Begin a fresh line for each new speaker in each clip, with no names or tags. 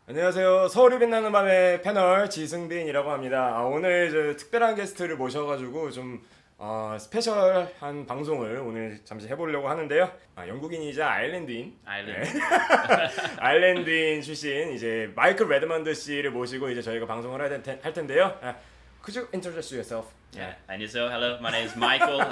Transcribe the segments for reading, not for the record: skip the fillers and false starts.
안녕하세요. 서울이 빛나는 밤의 패널 지승빈이라고 합니다. 오늘 특별한 게스트를 모셔가지고 좀 스페셜한 방송을 오늘 잠시 해보려고 하는데요. 영국인이자 아일랜드인, 아일랜드인 출신 이제 마이클 레드먼드 씨를 모시고 이제 저희가 방송을 할 텐데요. Could you introduce yourself?
Yeah, and so hello, my name is Michael.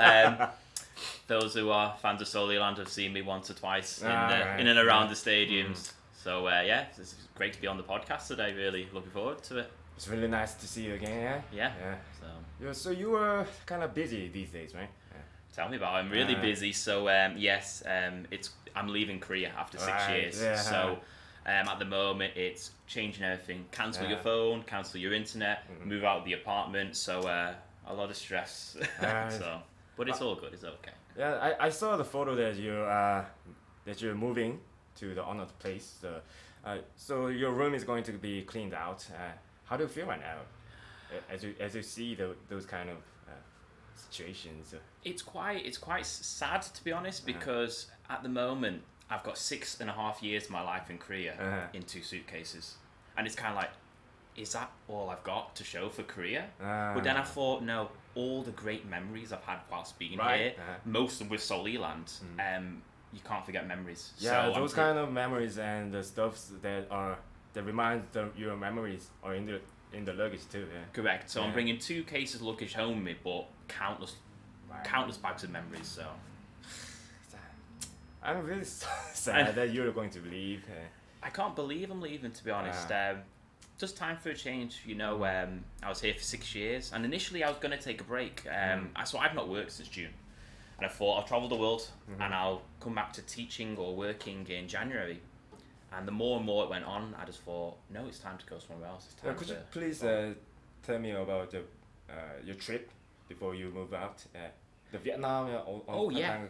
Those who are fans of Sololand have seen me once or twice in and around the stadiums. So yeah, it's great to be on the podcast today. Really looking forward to it.
It's really nice to see you again.
Yeah.
So you were kind of busy these days, right?
Tell me about it. I'm really busy. So yes, I'm leaving Korea after 6 years.
Yeah.
So at the moment it's changing everything. Cancel your phone, cancel your internet, move out of the apartment. So a lot of stress. But it's all good. It's okay.
Yeah, I saw the photo that you're moving to the another place. So your room is going to be cleaned out. How do you feel right now, as you see those kind of situations?
It's quite sad, to be honest, because at the moment I've got 6.5 years of my life in Korea in 2 suitcases, and it's kind of like, is that all I've got to show for Korea? But then I thought, no, all the great memories I've had whilst being here, most of them with Sololand, you can't forget memories.
Yeah, so those kind of memories and the stuffs that remind your memories are in the luggage too. Yeah.
Correct. So I'm bringing 2 cases of luggage home with me, but countless bags of memories. So
I'm really sad that you're going to leave.
I can't believe I'm leaving, to be honest. Just time for a change. You know, I was here for 6 years, and initially I was going to take a break. So I've not worked since June. And I thought I'll travel the world and I'll come back to teaching or working in January. And the more and more it went on, I just thought, no, it's time to go somewhere else. It's time
could you please tell me about your trip before you move out? The Vietnam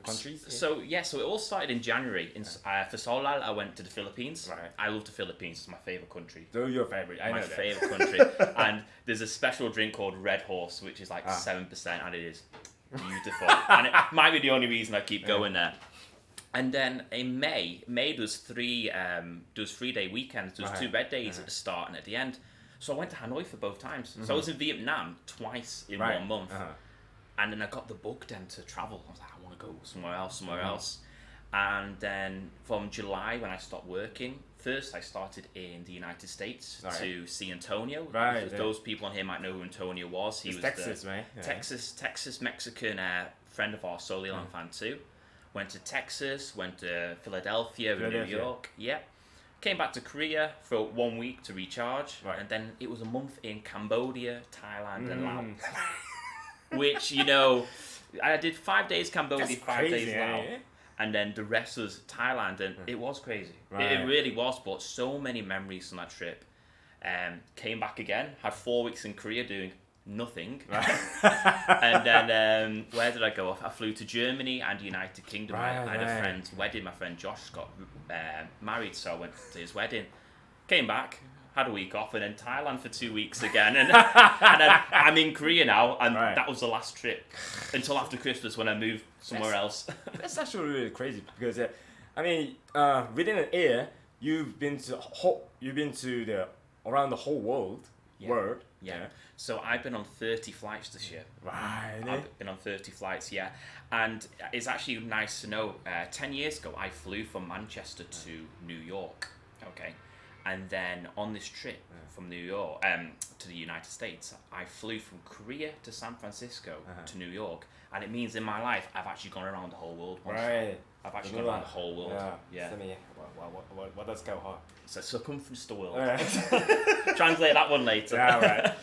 countries?
So it all started in January. For Solal, I went to the Philippines.
Right.
I love the Philippines. It's my favorite country.
So your favorite? I know
my
that.
favorite country. And there's a special drink called Red Horse, which is like 7%, and it is beautiful. And it might be the only reason I keep going there. And then in May there was 3-day weekends. There was 2 red days at the start and at the end. So I went to Hanoi for both times. So I was in Vietnam twice in 1 month. And then I got the bug then to travel. I was like, I want to go somewhere else. And then from July, when I stopped working, first I started in the United States to see Antonio. Those people on here might know who Antonio was. He was
Texas, right? Yeah.
Texas Mexican friend of ours, Sololand fan too. Went to Texas, went to Philadelphia, New York. Yeah. Came back to Korea for 1 week to recharge. And then it was a month in Cambodia, Thailand, and Laos. Which, you know, I did 5 days Cambodia,
That's
5
crazy,
days Laos. And then the rest was Thailand, and it was crazy. It really was, but so many memories from that trip. Came back again, had 4 weeks in Korea doing nothing. And then where did I go? I flew to Germany and United Kingdom. I had a friend's wedding. My friend Josh got married, so I went to his wedding. Came back, had a week off, and then Thailand for 2 weeks again. And then I'm in Korea now, and that was the last trip until after Christmas when I moved somewhere else.
That's actually really crazy because within an year you've been to around the whole world.
Yeah. So I've been on 30 flights this year.
Right.
I've been on 30 flights, yeah. And it's actually nice to know, 10 years ago I flew from Manchester to New York, okay? And then on this trip from New York to the United States, I flew from Korea to San Francisco to New York. And it means in my life, I've actually gone around the whole world once. I've actually gone around the whole world. Yeah.
What does go on?
So circumference the world. Translate that one later.
Yeah, right.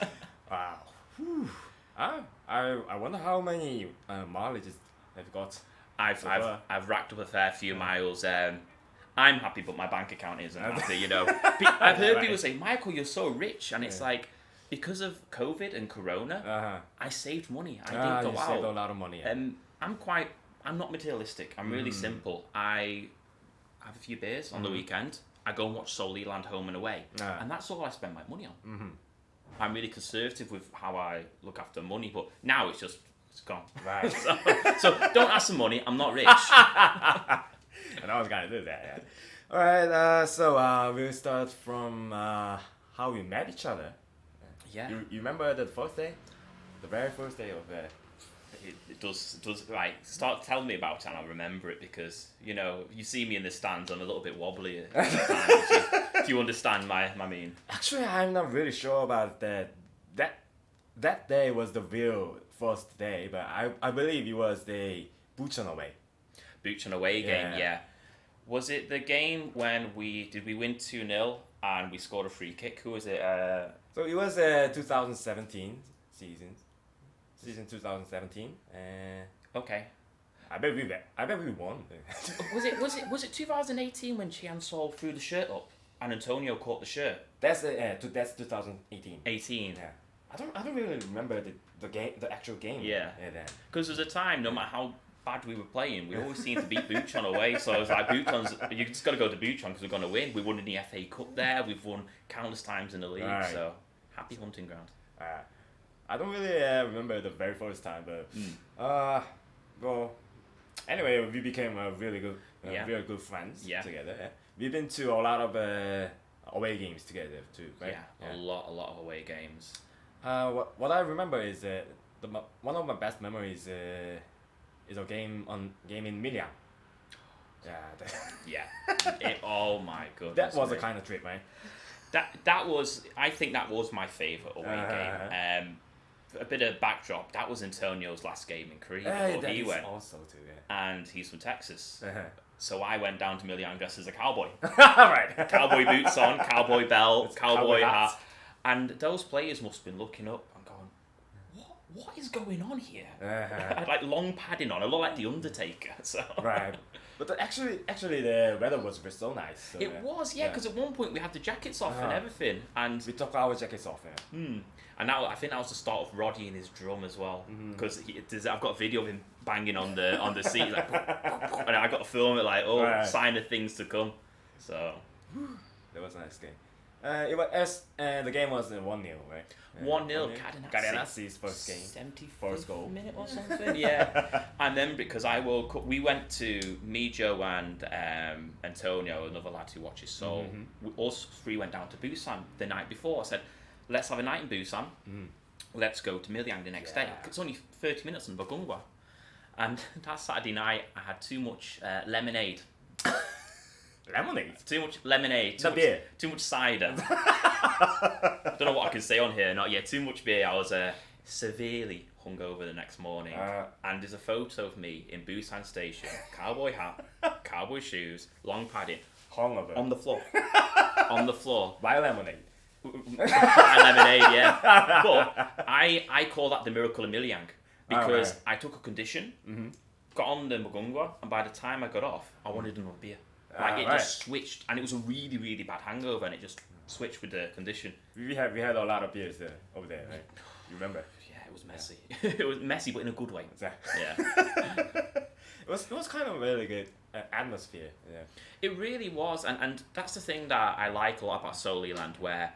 Wow. Whew. I wonder how many mileages they've got.
I've racked up a fair few miles. I'm happy, but my bank account isn't happy. You know, I've heard people say, "Michael, you're so rich," and it's like, because of COVID and Corona, I saved money. I didn't go out.
Saved a lot of money. Yeah.
I'm not materialistic. I'm really simple. I have a few beers on the weekend. I go and watch Sololand home and away, and that's all I spend my money on. I'm really conservative with how I look after money, but now it's gone.
Right.
So don't ask for money. I'm not rich.
And I was gonna do that. Yeah. All right. So we'll start from how we met each other.
Yeah.
You remember the first day, the very first day of
It does right. Start telling me about it, and I'll remember it because you see me in the stands. I'm a little bit wobbly at times, if you understand my mean.
Actually, I'm not really sure about that. That day was the real first day, but I believe it was the Bucheon away.
Bucheon away game, yeah. Was it the game when we win 2-0 and we scored a free kick? Who was it?
So it was 2017 season 2017.
Okay.
I bet we won.
Was it 2018 when Chian Sol threw the shirt up and Antonio caught the shirt?
That's 2018.
18.
Yeah. I don't really remember the game, the actual game.
Yeah.
Then.
Because there was a time, no matter how bad we were playing, we always seemed to beat Bucheon away. So I was like, you just got to go to Bucheon because we're going to win. We won in the FA Cup there. We've won countless times in the league. Right. So happy hunting ground.
I don't really remember the very first time, but well, anyway, we became really good friends together. Yeah. We've been to a lot of away games together too, right?
Yeah, a lot of away games.
What I remember is one of my best memories is a game in Milan. Yeah.
Oh my goodness.
That was a kind of trip, right?
I think that was my favourite away game. A bit of backdrop. That was Antonio's last game in Korea before he went.
Also too, yeah.
And he's from Texas. So I went down to Milan dressed as a cowboy.
Right.
Cowboy boots on, cowboy belt, cowboy hat. And those players must have been looking up and going, what is going on here? I had like long padding on. I look like the Undertaker. So.
Right. But actually, the weather was so nice. So,
it was, yeah, because at one point we had the jackets off and everything. And
we took our jackets off, yeah.
And now I think that was the start of Roddy and his drum as well. Because I've got a video of him banging on the seat, like, and I got to film it, sign of things to come. So.
That was a nice game. The game was 1-0, right?
1-0.
Cadenazzi's first game.
71st goal. Minute or something, yeah. And then because we went to me, Joe, and Antonio, another lad who watches Seoul. We all three went down to Busan the night before. I said, let's have a night in Busan. Let's go to Milyang the next day. It's only 30 minutes in Bagungwa. And that Saturday night, I had too much lemonade.
Lemonade?
Too much lemonade. Too much cider. Don't know what I can say on here. Not yet. Too much beer. I was severely hungover the next morning. And there's a photo of me in Busan Station. Cowboy hat, cowboy shoes, long padding.
Hungover.
On the floor. On the floor.
By lemonade.
By lemonade, yeah. But I call that the miracle of Milyang. Because I took a condition, got on the Magungwa, and by the time I got off, I wanted another beer. It just switched, and it was a really, really bad hangover, and it just switched with the condition.
We had a lot of beers over there, right? You remember?
Yeah, it was messy. It was messy, but in a good way. Yeah.
It was kind of a really good atmosphere. Yeah.
It really was, and that's the thing that I like a lot about Soriland, where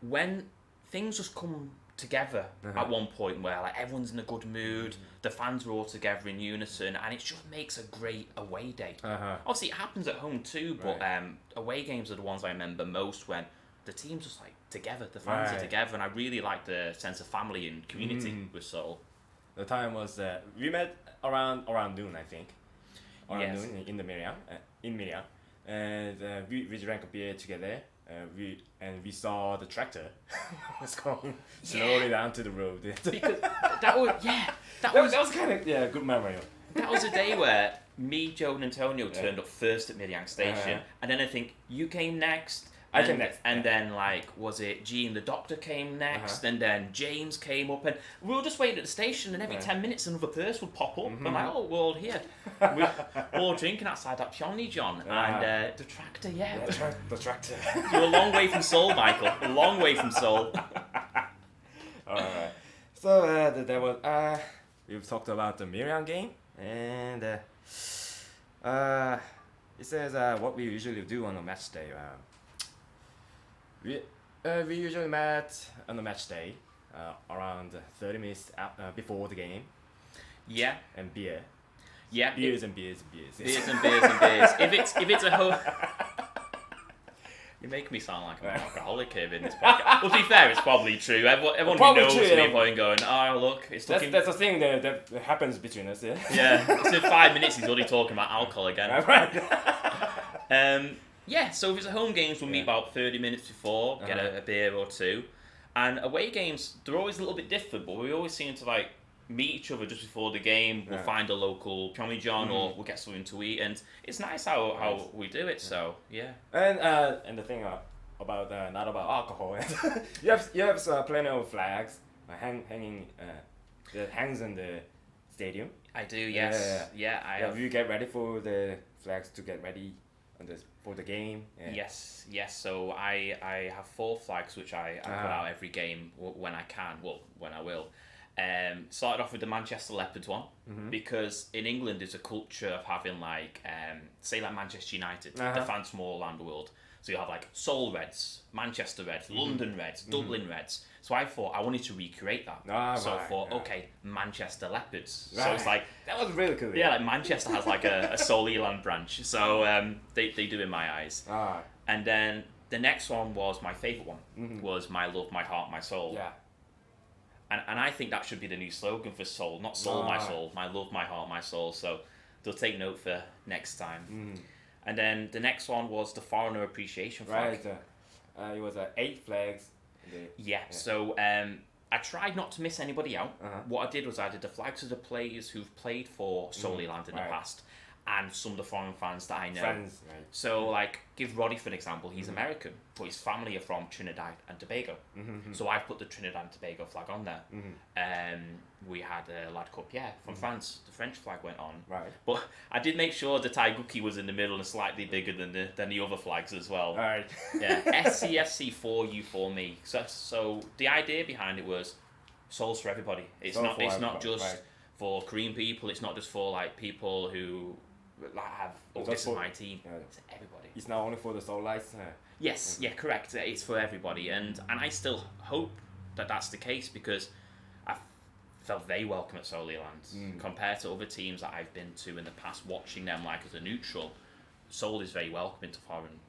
when things just come together at one point where like everyone's in a good mood, the fans are all together in unison, and it just makes a great away day. Obviously it happens at home too, but away games are the ones I remember most when the team's just like together, the fans are together, and I really like the sense of family and community with Seoul.
The time was we met around noon, I think. Noon in the Miryang, and we drank a beer together. We saw the tractor was going slowly down to the road.
Because that was
kind of good memory.
That was a day where me, Joe, and Antonio turned up first at Miryang Station, and then I think you came next.
I came next.
And then, was it G and the doctor came next, and then James came up, and we were just waiting at the station, and every 10 minutes another person would pop up. I'm like, oh, we're all here. We're all drinking outside that Pyeongni John, and the tractor,
the tractor.
You're a long way from Seoul, Michael. A long way from Seoul.
Alright. So, there was, we've talked about the Miryang game, and it says what we usually do on a match day. We usually met on the match day around 30 minutes before the game.
Yeah.
And beer.
Yeah.
Beers and beers and beers.
Beers and beers and beers. If it's a home... You make me sound like I'm an alcoholic here in this podcast. Well, to be fair, it's probably true. Everyone who knows me probably going, oh, look, it's looking...
That's the thing that happens between us, yeah?
Yeah, so in 5 minutes he's already talking about alcohol again.
Right.
Yeah, so if it's a home games, we'll meet about 30 minutes before, get a beer or two. And away games, they're always a little bit different, but we always seem to like meet each other just before the game. We'll find a local Tommy John or we'll get something to eat, and it's nice how we do it. So yeah.
And the thing about not about alcohol, you have plenty of flags hanging that hangs in the stadium.
I do, yes. Yeah.
You get ready for the flags to get ready for the game. Yeah.
Yes. So I have 4 flags which I put out every game when I can. Well, when I will. Started off with the Manchester Leopards one because in England there's a culture of having like say like Manchester United, the fans from all around the world. So you have like Seoul Reds, Manchester Reds, London Reds, Dublin Reds. So I thought I wanted to recreate that. I thought, okay, Manchester Leopards. Right. So it's like
that was really cool.
Yeah, like Manchester has like a Soriland branch. So they do in my eyes. And then the next one was my favourite one was My Love, My Heart, My Soul.
Yeah.
And I think that should be the new slogan for Soul, not Soul, My Soul, My Love, My Heart, My Soul. So they'll take note for next time. And then the next one was the Foreigner Appreciation Flag.
Right. It was 8 flags.
So I tried not to miss anybody out. What I did was I did the flags of the players who've played for Soriland in the past, and some of the foreign fans that I know.
Friends, right.
So, like, give Roddy for an example. He's American, but his family are from Trinidad and Tobago. So I put the Trinidad and Tobago flag on there. We had a lad called Pierre from France. The French flag went on.
Right.
But I did make sure the Taiguchi was in the middle and slightly bigger than the other flags as well.
Right.
Yeah. SCFC for you, for me. So the idea behind it was Soul's for everybody. It's not just for Korean people. It's not just for like people who have this is my team. It's everybody.
It's not only for the Soul Lights.
Yes, yeah, correct. It's for everybody, and I still hope that that's the case because I felt very welcome at Soriland compared to other teams that I've been to in the past. Watching them like as a neutral, Seoul is very welcoming to foreign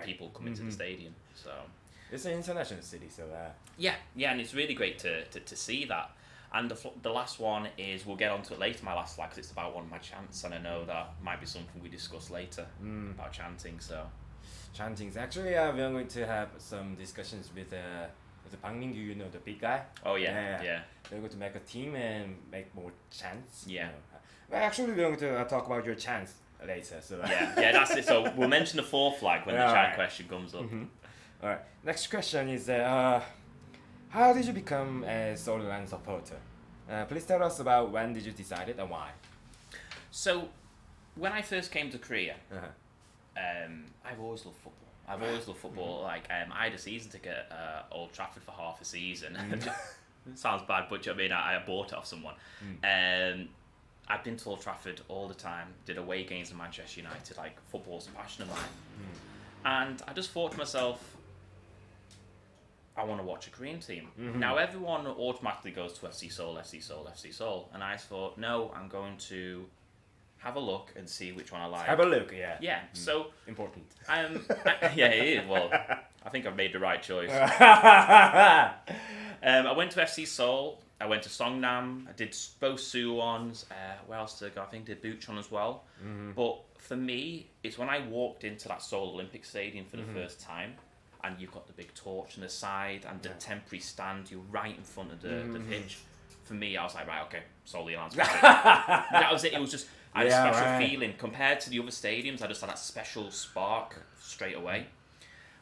people coming to the stadium. So
it's an international city, so
yeah, and it's really great to see that. And the last one is, we'll get onto it later, my last flag, because it's about one of my chants, and I know that might be something we discuss later about chanting. So
chantings. Actually, we're going to have some discussions with Bang Mingyu, you know, the big guy.
Oh yeah.
We're going to make a team and make more chants.
Yeah.
Well, actually, we're going to talk about your chants later. So
yeah, that's it. So we'll mention the 4th flag when the chant question comes up.
All right. Next question is, how did you become a Soriland supporter? Please tell us about when did you decide it and why.
So, when I first came to Korea, I've always loved football. Like, I had a season ticket at Old Trafford for half a season. Sounds bad, but you know what I mean? I bought it off someone. I've been to Old Trafford all the time, did away games in Manchester United. Like, football's a passion of mine. And I just thought to myself, I want to watch a Korean team. Now everyone automatically goes to FC Seoul, and I thought, no, I'm going to have a look and see which one I like.
Have a look, yeah.
Yeah, so
important.
Yeah, it is. Well, I think I've made the right choice. I went to FC Seoul. I went to Songnam. I did both Suwons. Where else did I go? I think I did Bucheon as well. But for me, it's when I walked into that Seoul Olympic Stadium for the first time, and you've got the big torch on the side and the temporary stand, you're right in front of the pitch. For me, I was like, right, okay, Soriland. That was it. It was just, I had a special feeling. Compared to the other stadiums, I just had that special spark straight away.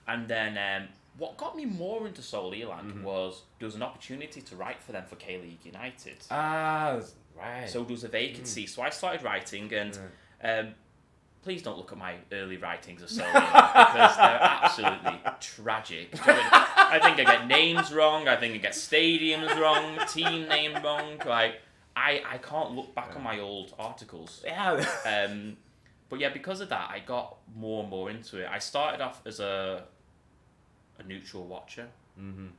And then what got me more into Soriland was there was an opportunity to write for them for K-League United.
Right.
So there was a vacancy. So I started writing, and please don't look at my early writings of Soriland because they're absolutely tragic. I think I get names wrong. I think I get stadiums wrong, team name wrong. Like I can't look back on my old articles. But yeah, because of that, I got more and more into it. I started off as a neutral watcher,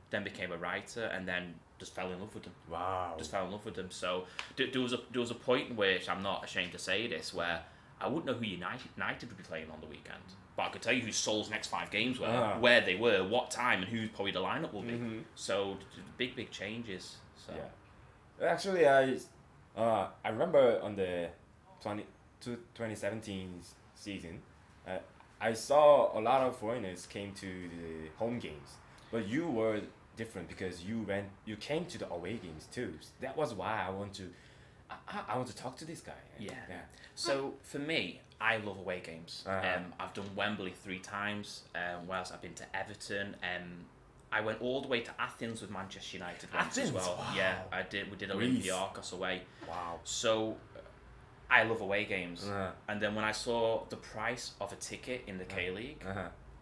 then became a writer, and then just fell in love with them.
Wow.
Just fell in love with them. So there was a point in which, I'm not ashamed to say this, where I wouldn't know who United would be playing on the weekend, but I could tell you who Seoul's next 5 games were, where they were, what time, and who probably the lineup will be. So big changes. So
yeah. Actually, I remember on the 2017 season, I saw a lot of foreigners came to the home games, but you were different because you came to the away games too. That was why I want to talk to this guy.
Yeah. So for me, I love away games. I've done Wembley 3 times. Whilst I've been to Everton. I went all the way to Athens with Manchester United once as well.
Wow.
Yeah, I did. We did Olympiacos away.
Wow.
So I love away games. And then when I saw the price of a ticket in the K-League,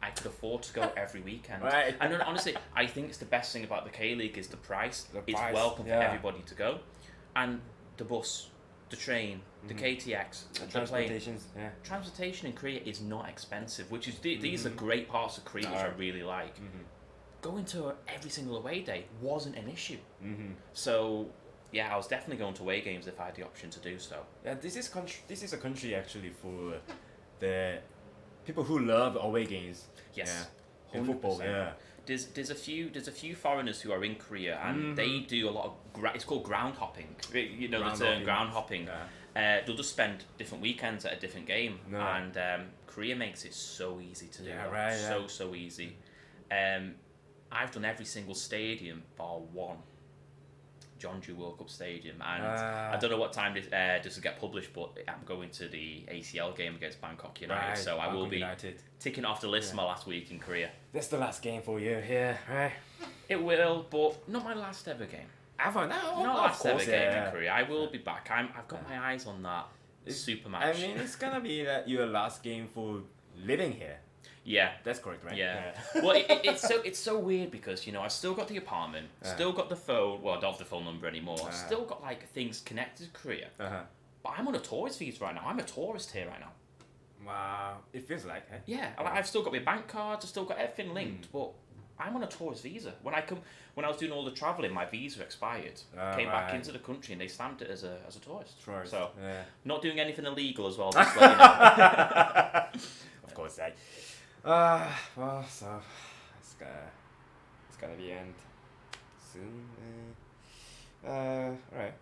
I could afford to go every weekend.
Right.
And then, honestly, I think it's the best thing about the K-League is the price. It's
price,
welcome for everybody to go. And the bus, the train, the KTX, the plane. Transportation in Korea is not expensive, which is these are great parts of Korea which I really like. Going to every single away day wasn't an issue. So yeah, I was definitely going to away games if I had the option to do so.
Yeah, this is a country actually for the people who love away games.
Yes,
in football. Yeah.
There's a few foreigners who are in Korea, and they do a lot of it's called ground hopping. You know the term ground hopping. They'll just spend different weekends at a different game, and Korea makes it so easy to do.
Yeah, right.
So easy. I've done every single stadium bar one. Jeonju World Cup Stadium, and I don't know what time this will get published, but I'm going to the ACL game against Bangkok United, so I will be ticking off the list my last week in Korea.
That's the last game for you here, right?
It will, but not my last ever game.
Not
last ever game in Korea. I will be back. I've got my eyes on that super match.
I mean, it's gonna be your last game for living here.
Yeah,
that's correct, right?
Yeah. Well, it's so weird because I've still got the apartment, still got the phone. Well, I don't have the phone number anymore. Still got like things connected to Korea. But I'm on a tourist visa right now. I'm a tourist here right now.
Wow, it feels like.
Yeah, I've still got my bank cards. I've still got everything linked, but I'm on a tourist visa. When I was doing all the traveling, my visa expired. Came back into the country and they stamped it as a tourist. So not doing anything illegal as well. Just to let you know.
Of course, well, so it's gonna be end soon. All right.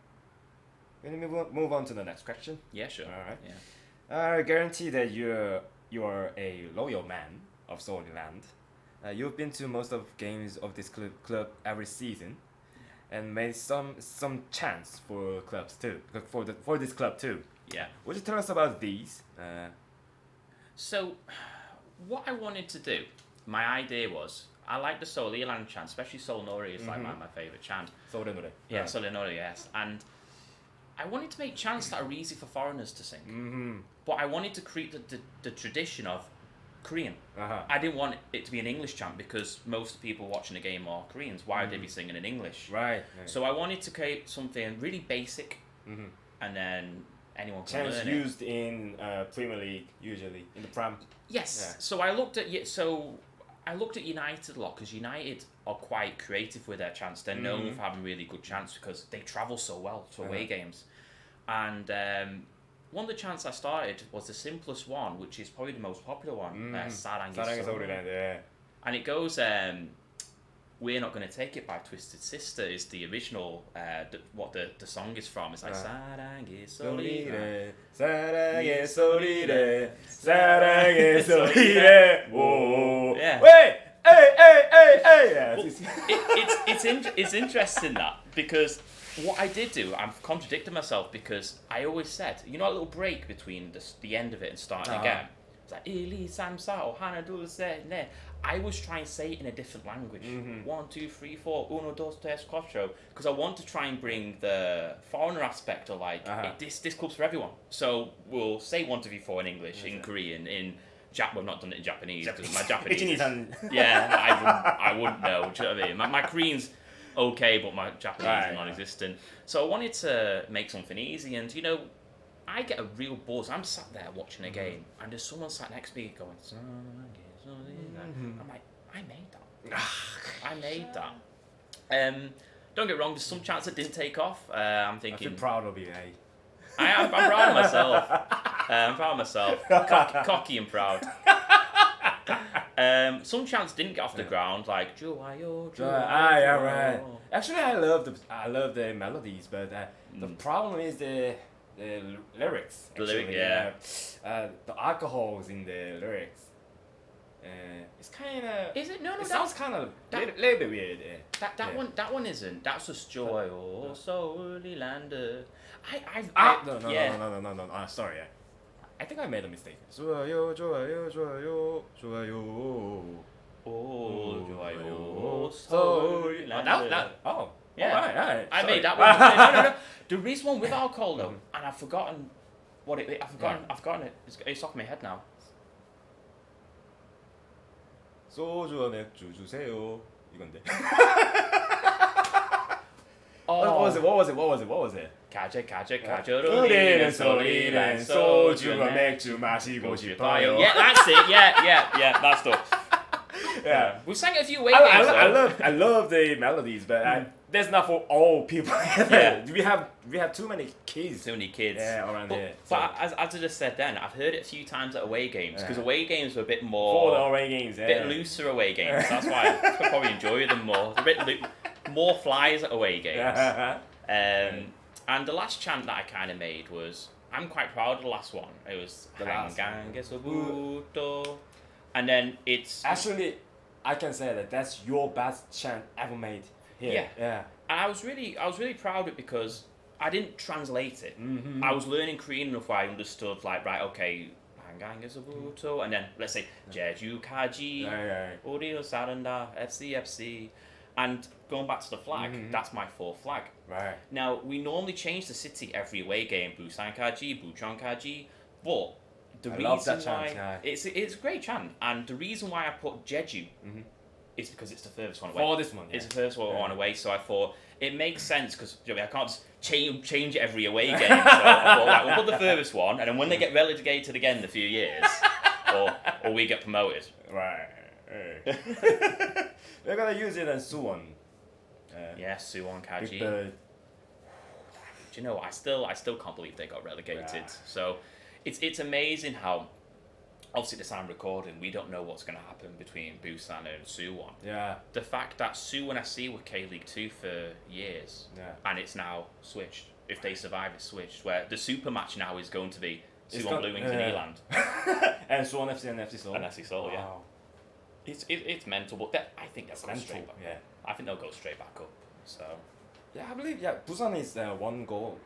Can we move on to the next question?
Yeah, sure.
All right.
Yeah.
I guarantee that you are a loyal man of Soriland. You've been to most of games of this club every season, and made some chance for clubs too. For this club too.
Yeah.
Would you tell us about these?
So, what I wanted to do, my idea was, I like the Sori랜드 chant, especially Solnori is like my favourite chant.
서울이랜드.
Yeah, Solnori, yes. And I wanted to make chants that are easy for foreigners to sing. But I wanted to create the tradition of Korean. I didn't want it to be an English chant because most people watching the game are Koreans. Why would they be singing in English?
Right.
So I wanted to create something really basic, and then anyone can
chants
learn
used in Premier League usually in the Prem.
Yes.
Yeah.
So I looked at United a lot because United are quite creative with their chants. They're known for having really good chants because they travel so well to away games. And one of the chants I started was the simplest one, which is probably the most popular one.
사랑해서.
And it goes, "We're Not Gonna Take It" by Twisted Sister is the original, what the song is from. It's like 사랑의 소리래,
사랑의 소리래, 사랑의 소리래. Whoa.
Yeah.
Wait, hey. Yeah.
Well, it's interesting that because what I did do, I'm contradicting myself because I always said, a little break between the end of it and starting again. It's like 1, 2, 3, 4 하나 둘 셋 넷. I was trying to say it in a different language. 1, 2, 3, 4 1, 2, 3, 4 because I want to try and bring the foreigner aspect of like this club's for everyone. So we'll say 1, 2, 3, 4 in English, in Korean, in We've not done it in Japanese because my Japanese. I wouldn't know. Do you know what I mean? My Korean's okay, but my Japanese is non-existent. So I wanted to make something easy, and I get a real buzz. I'm sat there watching a game, and there's someone sat next to me going, I'm like, I made that. I I made that. Don't get wrong, there's some chance it didn't take off. I'm
I
thinking...
feel proud of you, eh?
I'm proud of myself. I'm proud of myself. Cocky and proud. Some chants didn't get off the ground, like 좋아요, 좋아요.
Yeah, right. Actually, I love the melodies, but the problem is the lyrics.
The lyric,
actually.
yeah.
The alcohol's in the lyrics. It's kind of.
Is it? No,
It sounds kind of little bit weird.
That one isn't. That's just 좋아요, 서울이랜드.
No. Sorry. I think I made a mistake. 좋아요.
좋아요, 서울이랜드.
Oh.
Yeah.
Alright.
I made that one. No. There is one with alcohol though, and I've forgotten what it. I've forgotten it. It's off my head now.
소주와 맥주 주세요. 이건데.
Oh.
What was it?
가져로
우리는 소리란 소주와 맥주 마시고 싶어요.
Yeah, that's it. Yeah, that stuff.
Yeah.
We sang it a few away games.
I love the melodies, but that's not for all people.
Yeah.
we have too many kids.
Too many kids.
Yeah, around
but,
here.
But as I just said then, I've heard it a few times at away games because
Yeah.
away games were a bit
For the
more,
away games,
a bit looser away games. That's why I probably enjoy them more. They're a bit more flies at away games. And the last chant that I kind of made was, I'm quite proud of the last one. It was
The last one.
한국에서 and then it's
Actually, I can say that's your best chant ever made here. Yeah.
And I was really proud of it because I didn't translate it.
Mm-hmm.
I was learning Korean enough where I understood like right, okay, 한국에서 and then let's say 제주까지
Yeah.
우리는 사랑한다 FC. And going back to the flag, that's my fourth flag.
Right.
Now we normally change the city every away game, 부산까지, 부천까지, but the
I
reason
love that
why
chant, yeah.
it's a great chant, and the reason why I put Jeju is because it's the furthest one away.
For this one,
It's
yeah.
the first one away, so I thought it makes sense because I can't just change it every away game. So I thought, right, we'll put the furthest one, and then when they get relegated again in a few years, or we get promoted.
Right. We're gonna use it in Suwon.
Yeah, Suwon Kaji.
The,
Do you know what? I still can't believe they got relegated.
Yeah.
So it's amazing how obviously at the time recording we don't know what's going to happen between Busan and Suwon.
yeah.
The fact that Suwon SC were K League 2 for years
Yeah.
and it's now switched. If they survive, it's switched. Where the super match now is going to be
It's
Suwon
got-
Bloomington
yeah.
Eland
And Suwon FC and FC Seoul.
and SC Seoul. Yeah,
Wow.
it's mental, but I think they'll go
Mental.
straight back.
Yeah.
I think they'll go straight back up. So
Yeah, I believe. Yeah, Busan is one goal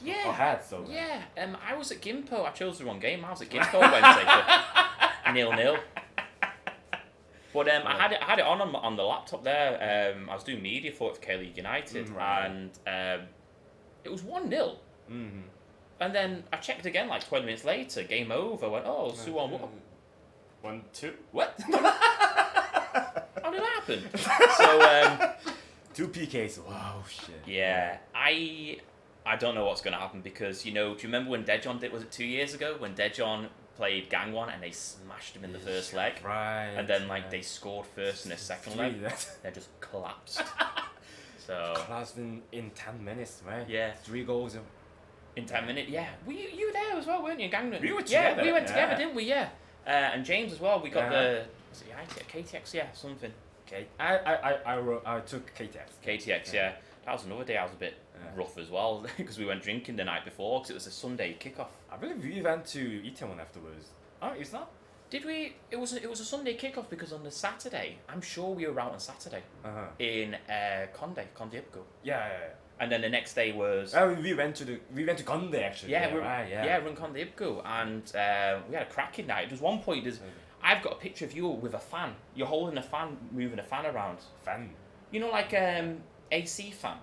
yeah.
ahead. So
Yeah, I was at Gimpo. I chose the wrong game. I was at Gimpo Wednesday for 0-0. But I had it on the laptop there. I was doing media for it for K League United,
Right.
and it was 1-0.
Mm-hmm.
And then I checked again like 20 minutes later. Game over. I went, oh, Suwon. What?
1-2. What?
How did that happen? So
2 PKs. Wow, shit.
yeah, I don't know what's going to happen because do you remember when Daejeon did? Was it 2 years ago when Daejeon played Gangwon and they smashed him in the first leg?
Right.
And then they scored first in the second leg. They just collapsed. So
Collapsed in 10 minutes, right?
yeah,
3 goals.
in 10 minutes. Yeah, you were there as well, weren't you, Gangnam?
We were
Yeah,
together,
we went together,
yeah.
didn't we? Yeah. And James as well. We got
Yeah.
was it KTX? Yeah, something.
I took KTX.
KTX. Yeah. That was another day I was a bit rough as well because we went drinking the night before because it was a Sunday kickoff.
I believe we went to Itaewon afterwards. Oh, it's not?
Did we? It was a Sunday kickoff because on the Saturday, I'm sure we were out on Saturday
Uh-huh.
in Konde Ipgu.
Yeah.
And then the next day was
We went to Gonde actually.
yeah, we're in Konde Ipgu, and we had a cracking night. There's one point I've got a picture of you with a fan. You're holding a fan, moving a fan around.
Fan.
You know, like AC fan.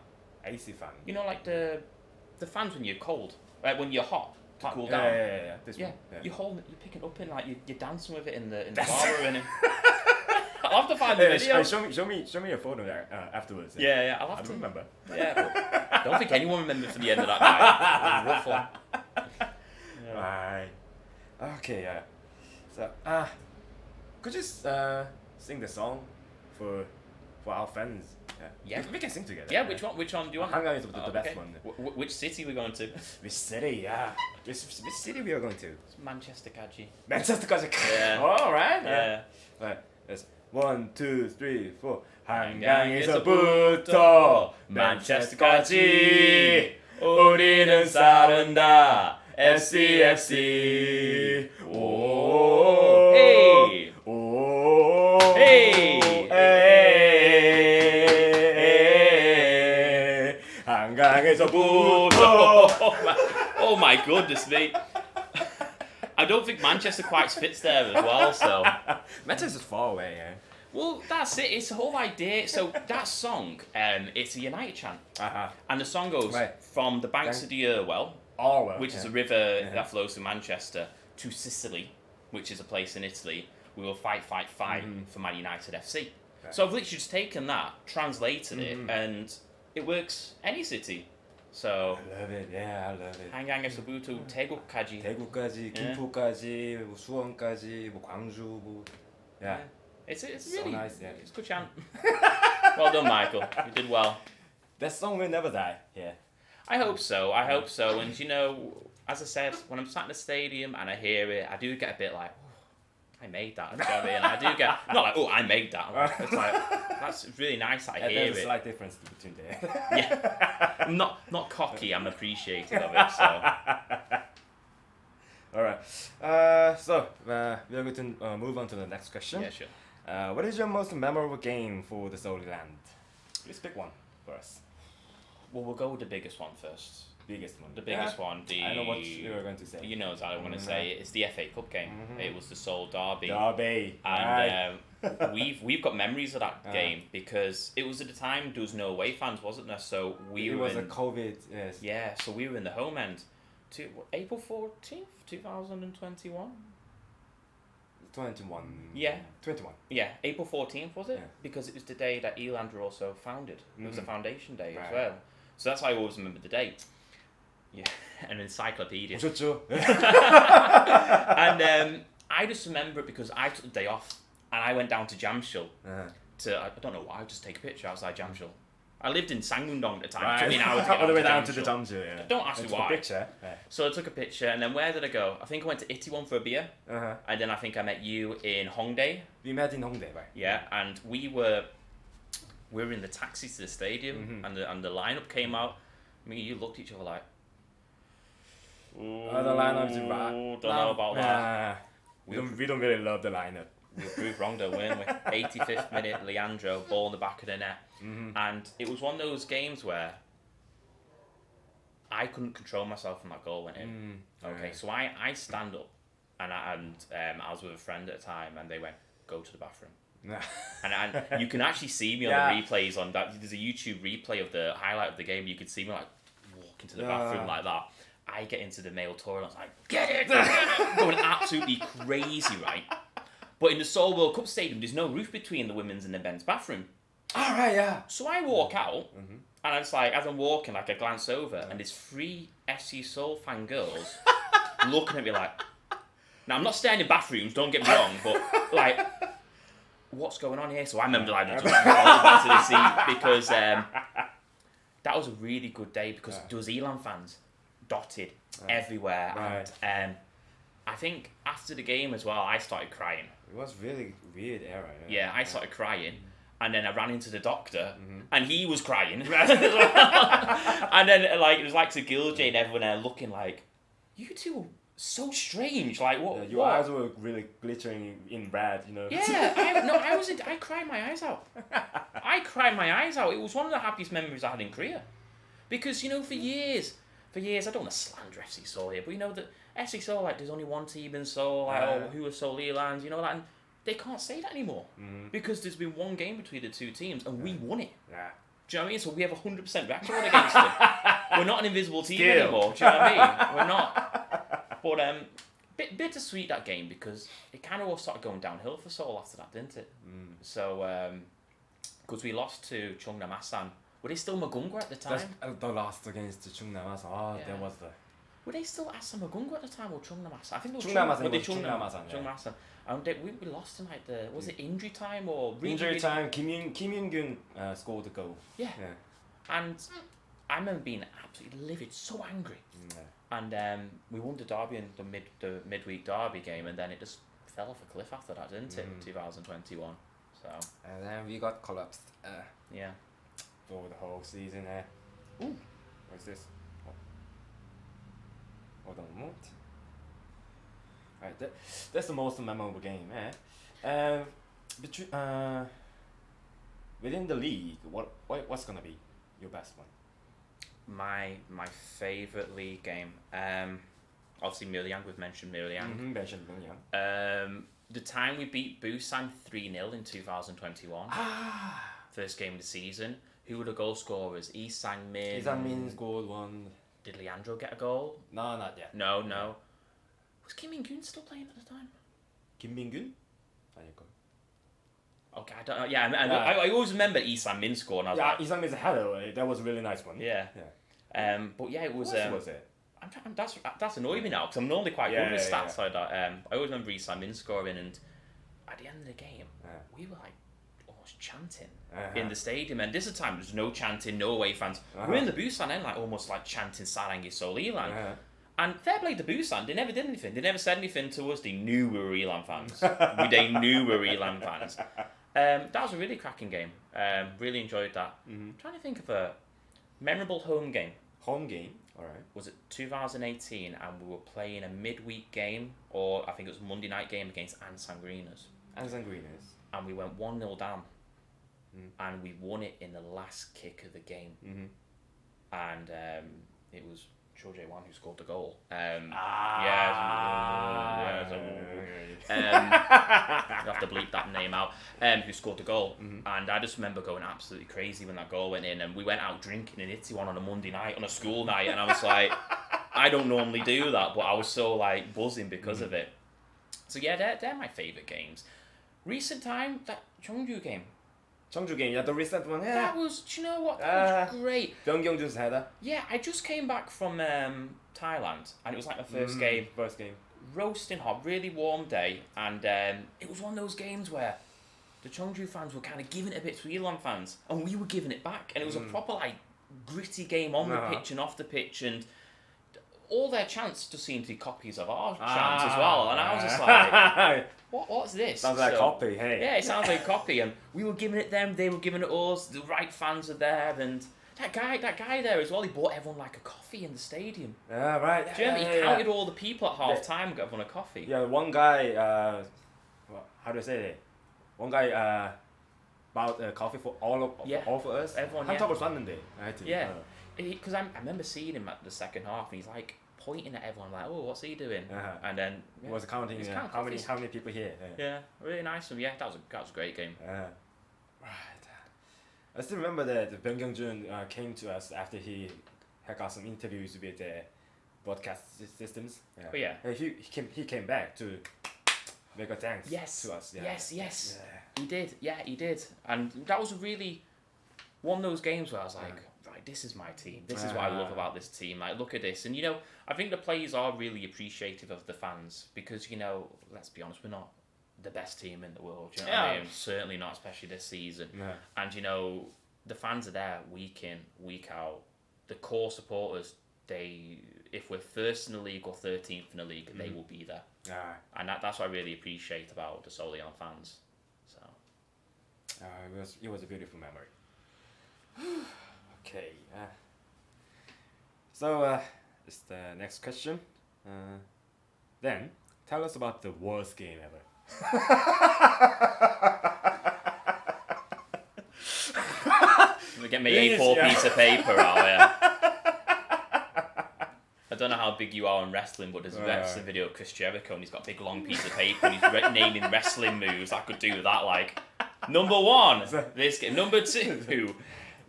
AC fan.
You know, like the fans when you're cold, when you're hot to cool
Yeah,
down.
yeah. This
Yeah,
one. Yeah.
you're holding it, you're picking it up in like you're dancing with it in the bar and I'll have to find the video.
Show me a photo there afterwards.
Yeah, I'll
I
have to
don't remember.
Yeah, but I don't think anyone remembers for the end of that night. It was a rough one. Yeah.
Right. Okay. Yeah. So could you sing the song for for our friends.
Yeah.
We can sing together.
Yeah, which one do you want?
한강에서 the best one.
Which city are we going to?
Which city? Yeah. Which city we are going to?
It's Manchester, Kaji.
Manchester까지.
Yeah.
All right.
Yeah.
Right. Yes. 1, 2, 3, 4.
한강에서부터
한강에서부터 만체스터까지 우리는 싸른다. SCFC. 오.
Hey.
오.
Hey.
한강에서부터.
Oh my goodness me. I don't think Manchester quite fits there as well, so.
Manchester's far away, yeah.
Well, that's it. It's the whole idea. So that song, it's a United chant, and the song goes from the banks of the Irwell, which is a river that flows through Manchester, to Sicily, which is a place in Italy. We will fight for Man United FC. So I've literally just taken that, translated it, and it works any city. So
I love it. Yeah, I love it.
한강에서부터 태국까지.
대구까지, 김포까지, 뭐 수원까지, 뭐 광주, 뭐 yeah.
It's
So
really
nice, yeah.
it's a good chant. Well done, Michael. You did well.
That song will never die. Yeah.
I hope so. I hope so. And you know, as I said, when I'm sat in the stadium and I hear it, I do get a bit like, oh, I made that. You know what I mean? I do get not like, oh, I made that. It's like that's really nice that I hear
There's
it.
a slight difference between there.
Yeah, I'm not cocky. I'm appreciative of it. So
All right. So we are going to move on to the next question.
yeah, sure.
What is your most memorable game for the Soluland? Please pick one for us.
Well, we'll go with the biggest one first.
Biggest one.
The biggest one.
I know what you were going to say.
You know what I'm going to say. It's the FA Cup game. It was the Seoul Derby.
Derby.
And we've got memories of that game because it was at the time there was no away fans, wasn't there? So
it was a COVID. Yes.
Yeah, so we were in the home end. April 14th, 2021.
21.
Yeah.
21.
Yeah, April 14th was it?
Yeah.
Because it was the day that Ilandra also founded. It was a foundation day as
Right.
well. So that's why I always remember the date. Yeah, an encyclopedia.
오셨죠?
And I just remember it because I took the day off and I went down to Jamshul I don't know why, I just take a picture outside Jamshul. I lived in Sangmundong at the time. It took me an hour to get
all the way down
to
to the Jamshul. Yeah.
Don't ask me
Took a
why.
picture. Yeah.
So I took a picture and then where did I go? I think I went to Itaewon for a beer. And then I think I met you in Hongdae.
We met in Hongdae, right?
Yeah, and we were in the taxi to the stadium and the lineup came out. Me and you looked at each other like,
The lineup's right.
Don't know about that.
We don't really love the lineup.
We were proved wrong though, weren't we? 85th minute, Leandro, ball in the back of the net. And it was one of those games where I couldn't control myself when that goal went in. Okay, so I stand up and I was with a friend at the time and they went, go to the bathroom. and you can actually see me on the replays on that. There's a YouTube replay of the highlight of the game. You could see me like walk into the bathroom like that. I get into the male toilet. I was like, get it, going absolutely crazy, right? But in the Seoul World Cup stadium, there's no roof between the women's and the men's bathroom.
All right, yeah.
So I walk out, and it's like as I'm walking, like I glance over, and there's 3 FC Seoul fan girls looking at me like. Now I'm not staying in bathrooms. Don't get me wrong, but like. What's going on here? So I remember like just back to the seat because that was a really good day because there was Elan fans dotted everywhere and I think after the game as well I started crying.
It was really weird era.
Yeah, I started crying and then I ran into the doctor and he was crying and then like it was like to Giljay and everyone there looking like you two are so strange, like what?
Yeah, your eyes were really glittering in red, you know.
Yeah, I cried my eyes out. I cried my eyes out. It was one of the happiest memories I had in Korea, because you know for years, I don't want to slander FC Seoul here, but you know that FC Seoul like there's only one team in Seoul, like who are Seoul Lelands, you know that, and they can't say that anymore because there's been one game between the two teams and we won it.
Yeah.
Do you know what I mean? So we have 100% record against them. We're not an invisible team anymore. Do you know what I mean? We're not. But bit bittersweet that game because it kind of all started going downhill for Seoul after that, didn't it? So because we lost to Cheongnam Asan, were they still Magungwa at the time?
The lost against the Cheongnam Asan. Oh,
Yeah.
that was the.
Were they still Asamagungu at the time or Chungnamasa? I think they were
Chungnamasan.
Were they
Chungnamasan.
Chungnamasan. And we lost in like the was it injury time or
Injury time. Kim Yoon-gun scored the goal.
Yeah. And I remember being absolutely livid, so angry. And we won the derby in the midweek derby game, and then it just fell off a cliff after that, didn't it? 2021. So.
And then we got collapsed.
Yeah.
For the whole season. Ooh. What's this? Hold on a moment. Alright, that's the most memorable game. Within the league, what's gonna be your best one?
My favourite league game. Obviously Miryang, we've mentioned Miryang.
Mentioned Miryang.
The time we beat Busan 3-0 in 2021. First game of the season. Who were the goal scorers? Lee Sang-min.
Lee Sang-min scored one.
Did Leandro get a goal?
No, not yet.
No. Was Kim Min-gun still playing at the time?
Kim Min-gun? 아닐걸.
Okay, I don't know. Yeah, I always remember Lee Sang-min scoring. I was like,
Lee Sang-min's a header. That was a really nice one.
Yeah. But yeah, it was.
What was it?
That's annoying me now because I'm normally quite good with stats like that. I always remember Lee Sang-min scoring, and at the end of the game, we were like almost chanting in the stadium. And this time there's no chanting, no away fans. We're in the Busan end, like almost like chanting "Sarangi Solilan." And fair play to Busan, they never did anything. They never said anything to us. They knew we were Elan fans. They knew we were Elan fans. That was a really cracking game. Really enjoyed that. Trying to think of a memorable home game.
Home game, alright.
Was it 2018 and we were playing a midweek game, or I think it was a Monday night game against Ansangrinas.
Ansangrinas.
And we went 1-0 down. And we won it in the last kick of the game. And it was Cho Jae-won who scored the goal. You have to bleep that name out. Who scored the goal. And I just remember going absolutely crazy when that goal went in, and we went out drinking in Itaewon on a Monday night, on a school night, and I was like, I don't normally do that, but I was so like buzzing because of it. So yeah, they're my favourite games. Recent time, that Cheongju game.
Cheongju game, the recent one. Yeah.
That was, do you know what? That was great.
Byung Kyung-jun's header.
Yeah, I just came back from Thailand, and it was like my first game.
First game.
Roasting hot, really warm day, and it was one of those games where the Cheongju fans were kind of giving it a bit to Elan fans, and we were giving it back, and it was a proper like gritty game on the pitch and off the pitch, and all their chants just seemed to be copies of our chants as well, and I was just like, what's this?
Sounds like a copy, hey.
Yeah, it sounds like a copy, and we were giving it them, they were giving it us, the right fans were there, and that guy there as well, he bought everyone like a coffee in the stadium.
Yeah, right.
Do you remember? He counted all the people at half time and got everyone a coffee.
Yeah, one guy, how do I say it? One guy bought coffee for all of us.
Everyone,
한턱을 쐈는데.
Yeah, because I remember seeing him at the second half, and he's like pointing at everyone like, "Oh, what's he doing?" And then
he was counting how many people here.
Yeah, really nice one. Yeah, that was a great game.
Right. I still remember that Byung Kyung-jun came to us after he had got some interviews with the broadcast systems.
Oh yeah.
He came back to make a thanks to us. Yeah.
Yes. Yeah. He did. Yeah, he did. And that was really one of those games where I was like, right, this is my team. This is what I love about this team. Like, look at this. And, I think the players are really appreciative of the fans because, let's be honest, we're not the best team in the world. Do you know what I mean? Certainly not, especially this season. Yeah. And, the fans are there week in, week out. The core supporters, if we're first in the league or 13th in the league, they will be there. And that's what I really appreciate about the Seoul fans. So,
it was a beautiful memory. Okay. So, it's the next question. Then, tell us about the worst game ever.
Let me get my A4 piece of paper out here. I don't know how big you are in wrestling, but there's a wrestling video of Chris Jericho, and he's got a big long piece of paper, and he's naming wrestling moves. I could do that, like, number 1, this game. Number 2.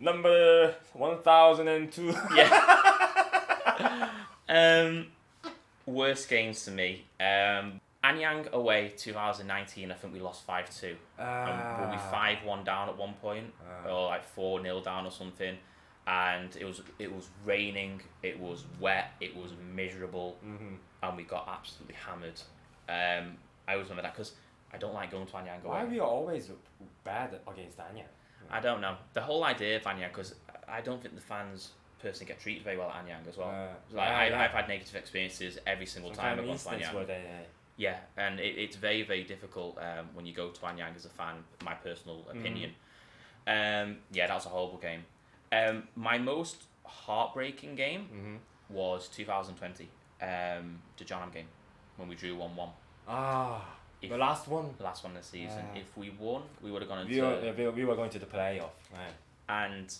Number 1002.
Yeah. Worst games to me. Anyang away 2019, I think we lost 5-2. We'll be 5-1 down at one point, or like 4-0 down or something. and it was raining, it was wet, it was miserable, and we got absolutely hammered. I always remember that because I don't like going to Anyang.
Why are we always bad against Anyang?
I don't know. The whole idea of Anyang, because I don't think the fans personally get treated very well at Anyang as well. I've had negative experiences every single time I've gone to Anyang. Yeah, and it's very, very difficult when you go to Anyang as a fan, my personal opinion. Yeah, that was a horrible game. My most heartbreaking game was 2020, the John game, when we drew 1-1.
The last one?
The last one of the season. If we won, we would have gone into...
We were going to the playoff.
And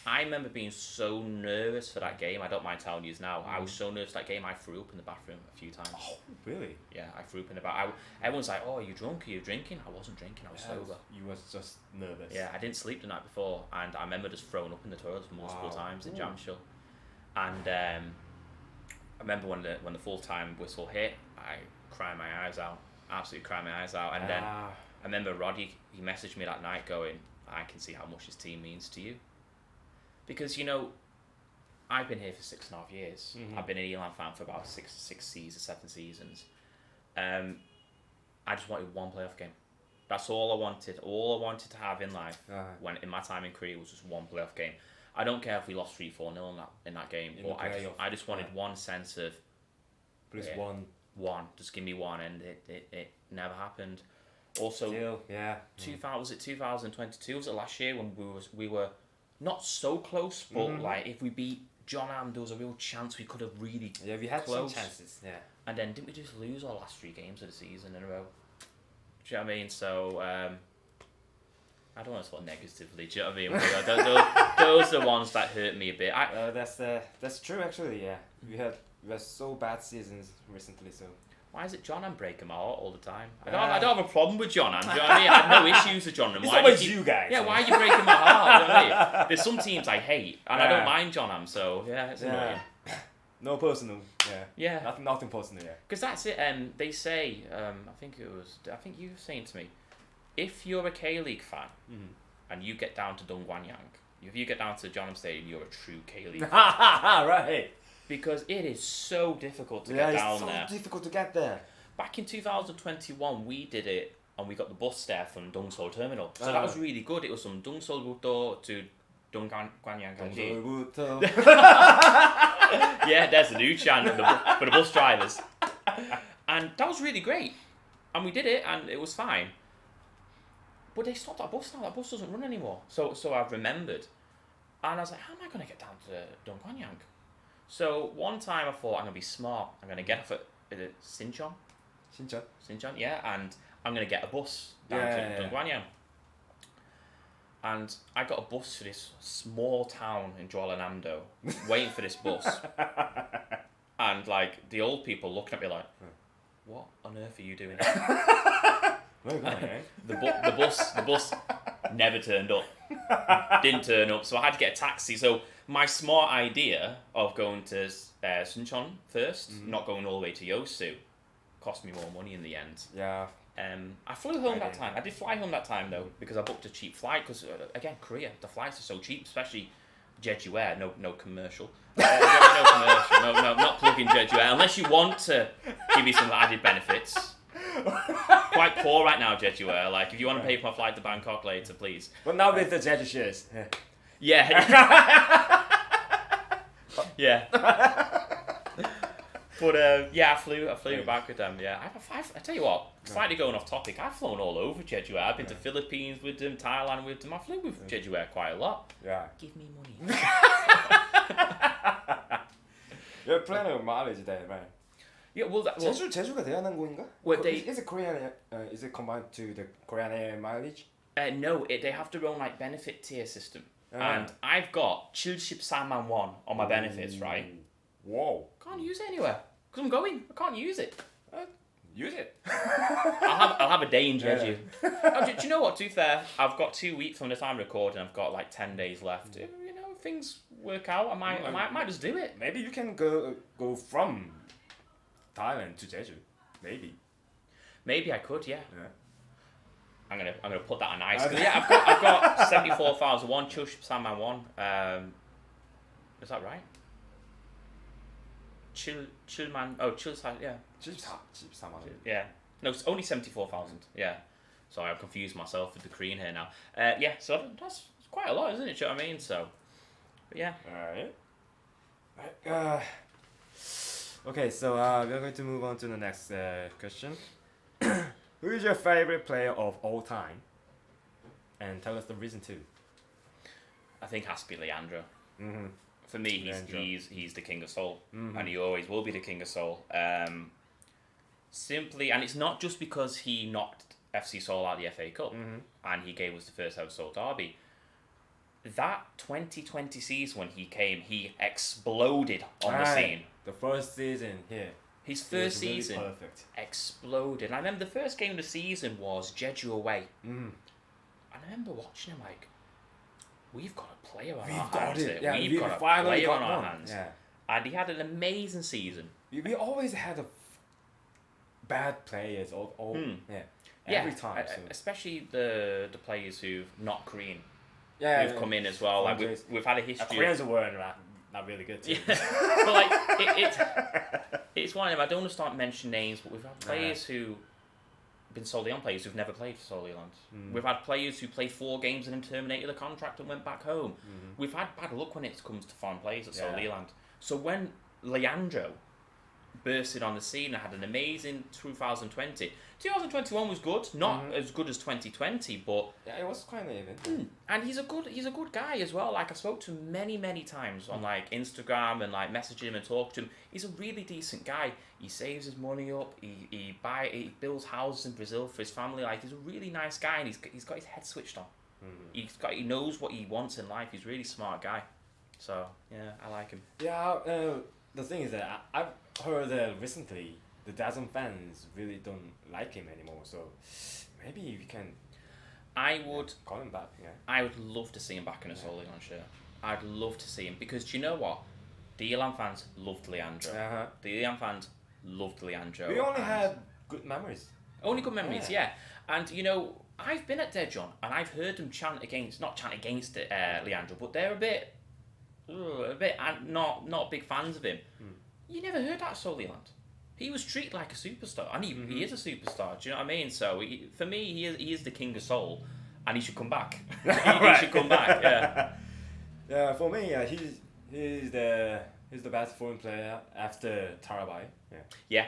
I remember being so nervous for that game. I don't mind telling you now. I was so nervous for that game, I threw up in the bathroom a few times.
Oh, really?
Yeah, I threw up in the bathroom. Everyone's like, oh, are you drunk? Are you drinking? I wasn't drinking, I was sober.
You was just nervous.
Yeah, I didn't sleep the night before, and I remember just throwing up in the toilet multiple times in Jamshire. And I remember when the full-time whistle hit, I cried my eyes out. Absolutely crying my eyes out. And then I remember Roddy, he messaged me that night going, I can see how much his team means to you. Because, you know, I've been here for 6.5 years. I've been an Elan fan for about 7 seasons. I just wanted one playoff game. That's all I wanted. All I wanted to have in life when in my time in Korea was just one playoff game. I don't care if we lost 3-4-0 in that game. But I just wanted one sense of...
Please one.
Just give me one, and it never happened. Also, 2022 was it last year when we were not so close, but like if we beat John Am, there was a real chance we could have really
we had
close.
some chances. Yeah,
and then didn't we just lose our last 3 games of the season in a row? Do you know what I mean? So I don't want to talk negatively. Do you know what I mean? Those are the ones that hurt me a bit.
That's true actually. Yeah, we had so bad seasons recently. So
why is it John Am breaking my heart all the time? I don't have a problem with John Am. Do you know what I mean? I have no issues with John Am.
It's always you guys.
Yeah, why are you breaking my heart? You know what I mean? There's some teams I hate, and I don't mind John Am. So yeah, it's annoying.
No personal.
Yeah.
Nothing personal. Yeah.
Because that's it. They say. I think you were saying to me, if you're a K-League fan and you get down to Dongguanyang, if you get down to John Am Stadium, you're a true K-League fan.
Right.
Because it is so difficult to get down there.
It's so difficult to get there.
Back in 2021, we did it, and we got the bus there from Dongseol Terminal. So that was really good. It was from Dongseolbuto to Dongguanyang. Yeah, there's a new chant for the bus drivers. And that was really great. And we did it, and it was fine. But they stopped that bus now. That bus doesn't run anymore. So I've remembered. And I was like, how am I going to get down to Dongguanyang? So one time I thought, I'm going to be smart. I'm going to get off at Sinchon, yeah, and I'm going to get a bus down to Dongguanyang. And I got a bus for this small town in Jeollanam-do, waiting for this bus. And like the old people looking at me like, what on earth are you doing here? The bus never turned up. Didn't turn up, so I had to get a taxi. So my smart idea of going to Suncheon first, not going all the way to Yosu, cost me more money in the end.
Yeah.
I flew home that time. I did fly home that time though, because I booked a cheap flight. Because again, Korea, the flights are so cheap, especially Jeju Air. No commercial. No commercial. No, not plugging Jeju Air unless you want to give me some added benefits. Quite poor right now, Jeju Air. Like, if you want to pay for my flight to Bangkok later, please.
But now with the Jeju shares.
Yeah. Yeah. But I flew back with them. Yeah, I tell you what, slightly going off topic, I've flown all over Jeju Air. I've been to Philippines with them, Thailand with them. I flew with Jeju Air quite a lot.
Yeah.
Give me money.
You're planning on mileage there, right?
Yeah, well,
제주가 대한항공인가?
Well,
is it Korean? Is it combined to the Korean Air mileage?
No, they have their own like benefit tier system, and I've got 74만 won on my benefits, right?
Whoa!
Can't use it anywhere because I'm going. I can't use it.
Use it.
I'll have a day in Jeju. Do you know what? To be fair, I've got 2 weeks from the time recording. I've got like 10 days left. If, if things work out, I might just do it.
Maybe you can go from Thailand to Jeju. Maybe
I could. Yeah. I'm gonna put that on ice.
Okay.
Yeah, 74,001 74만 원. Is that right? 7만. Oh, 7사. Yeah.
74만 원.
Yeah. No, it's only 74,000. Yeah. Sorry, I've confused myself with the Korean here now. Yeah. So that's quite a lot, isn't it? Do you know what I mean? So, but yeah.
Alright. Okay, so we're going to move on to the next question. Who is your favorite player of all time? And tell us the reason too.
I think it has to be Leandro.
Mm-hmm.
For me, he's the king of soul, and he always will be the king of soul. Simply, and it's not just because he knocked FC Seoul out of the FA Cup, and he gave us the first ever Seoul derby. That 2020 season when he came, he exploded on the scene.
The first season here.
His first season
really perfect.
Exploded. And I remember the first game of the season was Jeju away. And I remember watching him like, we've got a player on our hands.
Yeah,
we've got a player on our hands. Yeah. And he had an amazing season.
We always had bad players every time. So.
Especially the players who've not Korean.
Yeah,
who've come in as well. Like we've had a history.
Koreans weren't not really good too.
Yeah. But like it's one of them. I don't want to start mentioning names, but we've had players who been solely on players who've never played for Soliland. We've had players who played 4 games and then terminated the contract and went back home. We've had bad luck when it comes to foreign players at Soliland. So when Leandro bursted on the scene and had an amazing 2020. 2021 was good, not as good as 2020, but
yeah, it was quite even.
And he's a good guy as well. Like I spoke to him many times on like Instagram and like messaging him and talk to him. He's a really decent guy. He saves his money up. He builds houses in Brazil for his family. Like he's a really nice guy, and he's got his head switched on. He knows what he wants in life. He's a really smart guy. So yeah, I like him.
Yeah, the thing is that I've heard that recently the Dazzle fans really don't like him anymore. So maybe we can.
I would
call him back. Yeah.
I would love to see him back in a Soliland shirt. I'd love to see him because do you know what? The Ilan fans loved Leandro. The Ilan fans loved Leandro.
We only had good memories.
Only good memories, yeah. And you know, I've been at Daejeon and I've heard them chant against Leandro, but they're a bit and not big fans of him. You never heard that at Soliland. He was treated like a superstar, and he is a superstar. Do you know what I mean? So for me, he is the king of soul, and he should come back. he should come back. Yeah.
Yeah. For me, he's the best foreign player after Tarabai.
Yeah.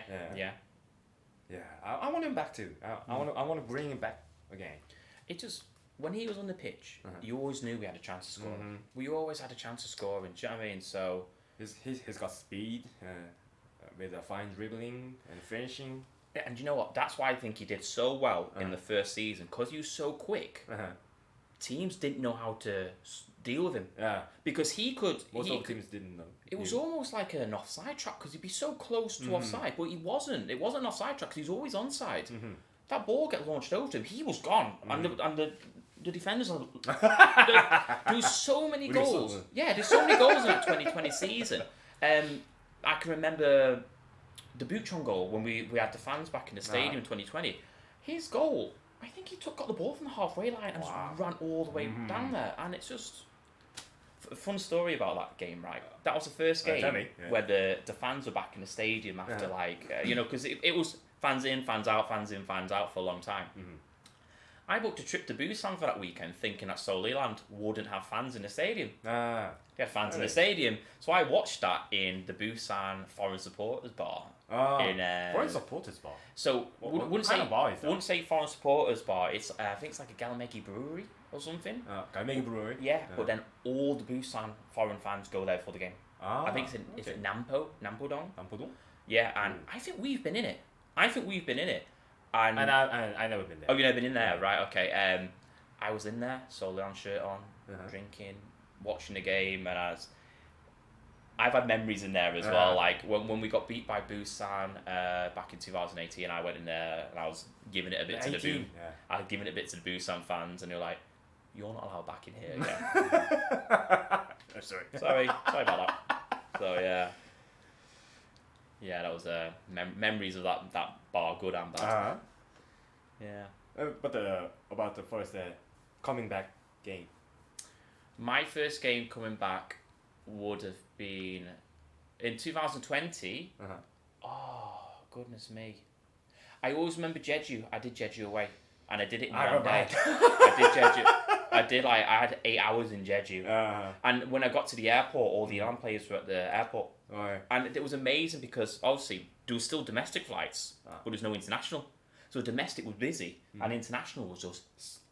I want him back too. I want to bring him back again.
It just when he was on the pitch, you always knew we had a chance of scoring. We always had a chance of scoring. Do you know what I mean? So
he's got speed. With a fine dribbling and finishing.
And you know what? That's why I think he did so well in the first season. Because he was so quick, teams didn't know how to deal with him. Yeah. Because he could...
Most of teams didn't know.
It was almost like an offside trap because he'd be so close to offside. But he wasn't. It wasn't an offside trap because he was always onside. That ball gets launched over to him. He was gone. And the defenders... there was so many goals. Yeah, there's so many goals in that 2020 season. I can remember the Buchon goal when we had the fans back in the stadium in 2020. His goal, I think he got the ball from the halfway line and just ran all the way down there. And it's just a fun story about that game, right? That was the first game where the fans were back in the stadium after because it was fans in, fans out for a long time. I booked a trip to Busan for that weekend thinking that Soliland wouldn't have fans in the stadium. They had fans in the stadium. So I watched that in the Busan Foreign Supporters Bar.
Foreign Supporters Bar?
So,
what kind of bar is that?
Wouldn't say Foreign Supporters Bar. It's I think it's like a Galamegi brewery or something.
Galamegi brewery?
Yeah, but then all the Busan foreign fans go there for the game. I think it's in Nampodong?
Nampodong?
Yeah, and I think we've been in it. And
I've never been there.
Oh, you've never been in there? Right, okay. I was in there, Soliland shirt on, drinking, watching the game, and I've had memories in there as well. Like when we got beat by Busan back in 2018, I went in there and I was giving it a bit to the I was giving it a bit to the Busan fans, and they were like, "You're not allowed back in here again." Sorry about that. So yeah, that was memories of that bar, good and bad. Yeah.
But about the first coming back game?
My first game coming back would have been in 2020. Oh, goodness me. I always remember Jeju. I did Jeju away. And I did it in one day. I did Jeju. I had 8 hours in Jeju. And when I got to the airport, all the Iran players were at the airport.
Oh, yeah.
And it was amazing because obviously there was still domestic flights, but there was no international. So domestic was busy and international was just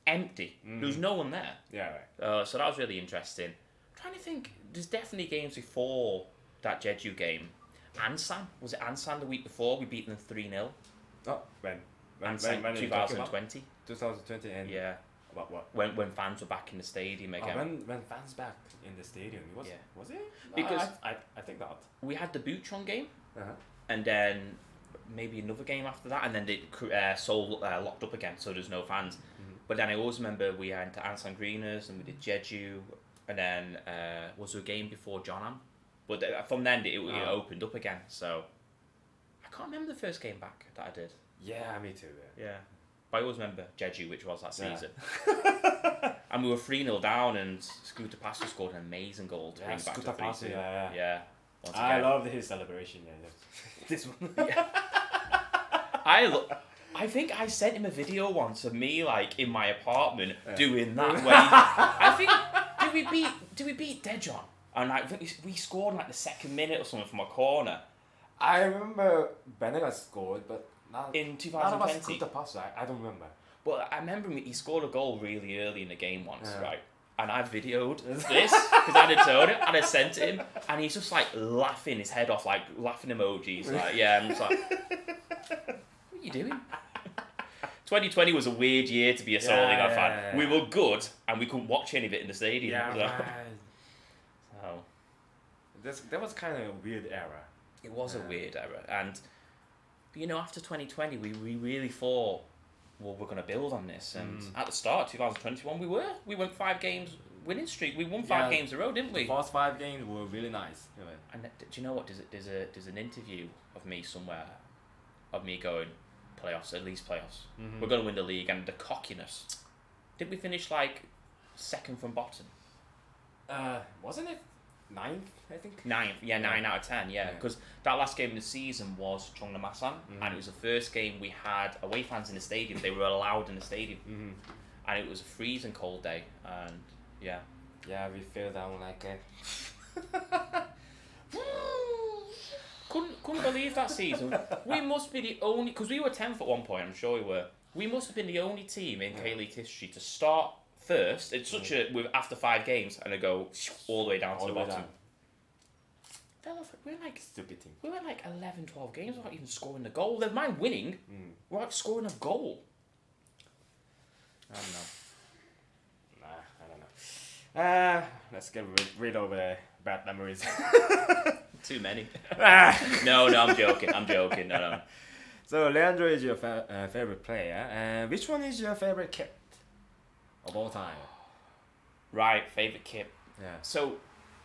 empty. There was no one there.
Yeah, right.
So that was really interesting. I'm trying to think, there's definitely games before that Jeju game. Ansan, was it Ansan the week before? We beat them 3-0.
Oh, when
2020.
2020 and
yeah.
What?
When fans were back in the stadium again.
When fans back in the stadium, was it?
Because
I think not.
We had the Bucheon game, and then maybe another game after that, and then Seoul locked up again, so there's no fans. But then I always remember we had Ansan Greeners and we did Jeju, and then was there a game before Jeonnam? But from then it opened up again, so I can't remember the first game back that I did.
Yeah, me too.
Yeah. But I always remember Jeju, which was that season. And we were 3-0 down, and Scooter Passer scored an amazing goal to bring back to 3-2. Yeah.
I love his celebration. Yeah. This one.
I think I sent him a video once of me like in my apartment doing that. Where I think did we beat Daejeon? And I think we scored in like the second minute or something from a corner.
I remember Benega scored, but not
in 2020.
I don't remember.
Well, I remember he scored a goal really early in the game once, right? And I videoed this because I had told him and I sent it him, and he's just like laughing his head off, like laughing emojis, like I'm just like, what are you doing? 2020 was a weird year to be a Seoul fan. We were good, and we couldn't watch any of it in the stadium.
Yeah,
so
that was kind of a weird era.
It was a weird era, and after 2020, we really thought, well, we're going to build on this. And at the start, 2021, we went 5 games winning streak. We won 5 games in a row, didn't we?
The first 5 games were really nice.
And do you know what? There's an interview of me somewhere, of me going, playoffs, at least playoffs. We're going to win the league, and the cockiness. Did we finish like second from bottom?
Wasn't it 9th, I think?
9th, 9 out of 10, because that last game of the season was Cheongnam-Masan, and it was the first game we had away fans in the stadium. They were allowed in the stadium, and it was a freezing cold day, and
we fell down like
couldn't believe that season. We must be the only, because we were 10th at one point, I'm sure we were. We must have been the only team in K-League history to start first. It's such after 5 games and it go all the way down to the bottom. We're like
stupid team.
We went like 11, 12 games without even scoring a goal. Never mind winning. We're like scoring a goal. I don't know.
I don't know. Let's get rid of bad memories.
Too many. No, I'm joking. No.
So Leandro is your favorite player. Which one is your favorite kit of all time?
Right, favorite kit.
Yeah.
So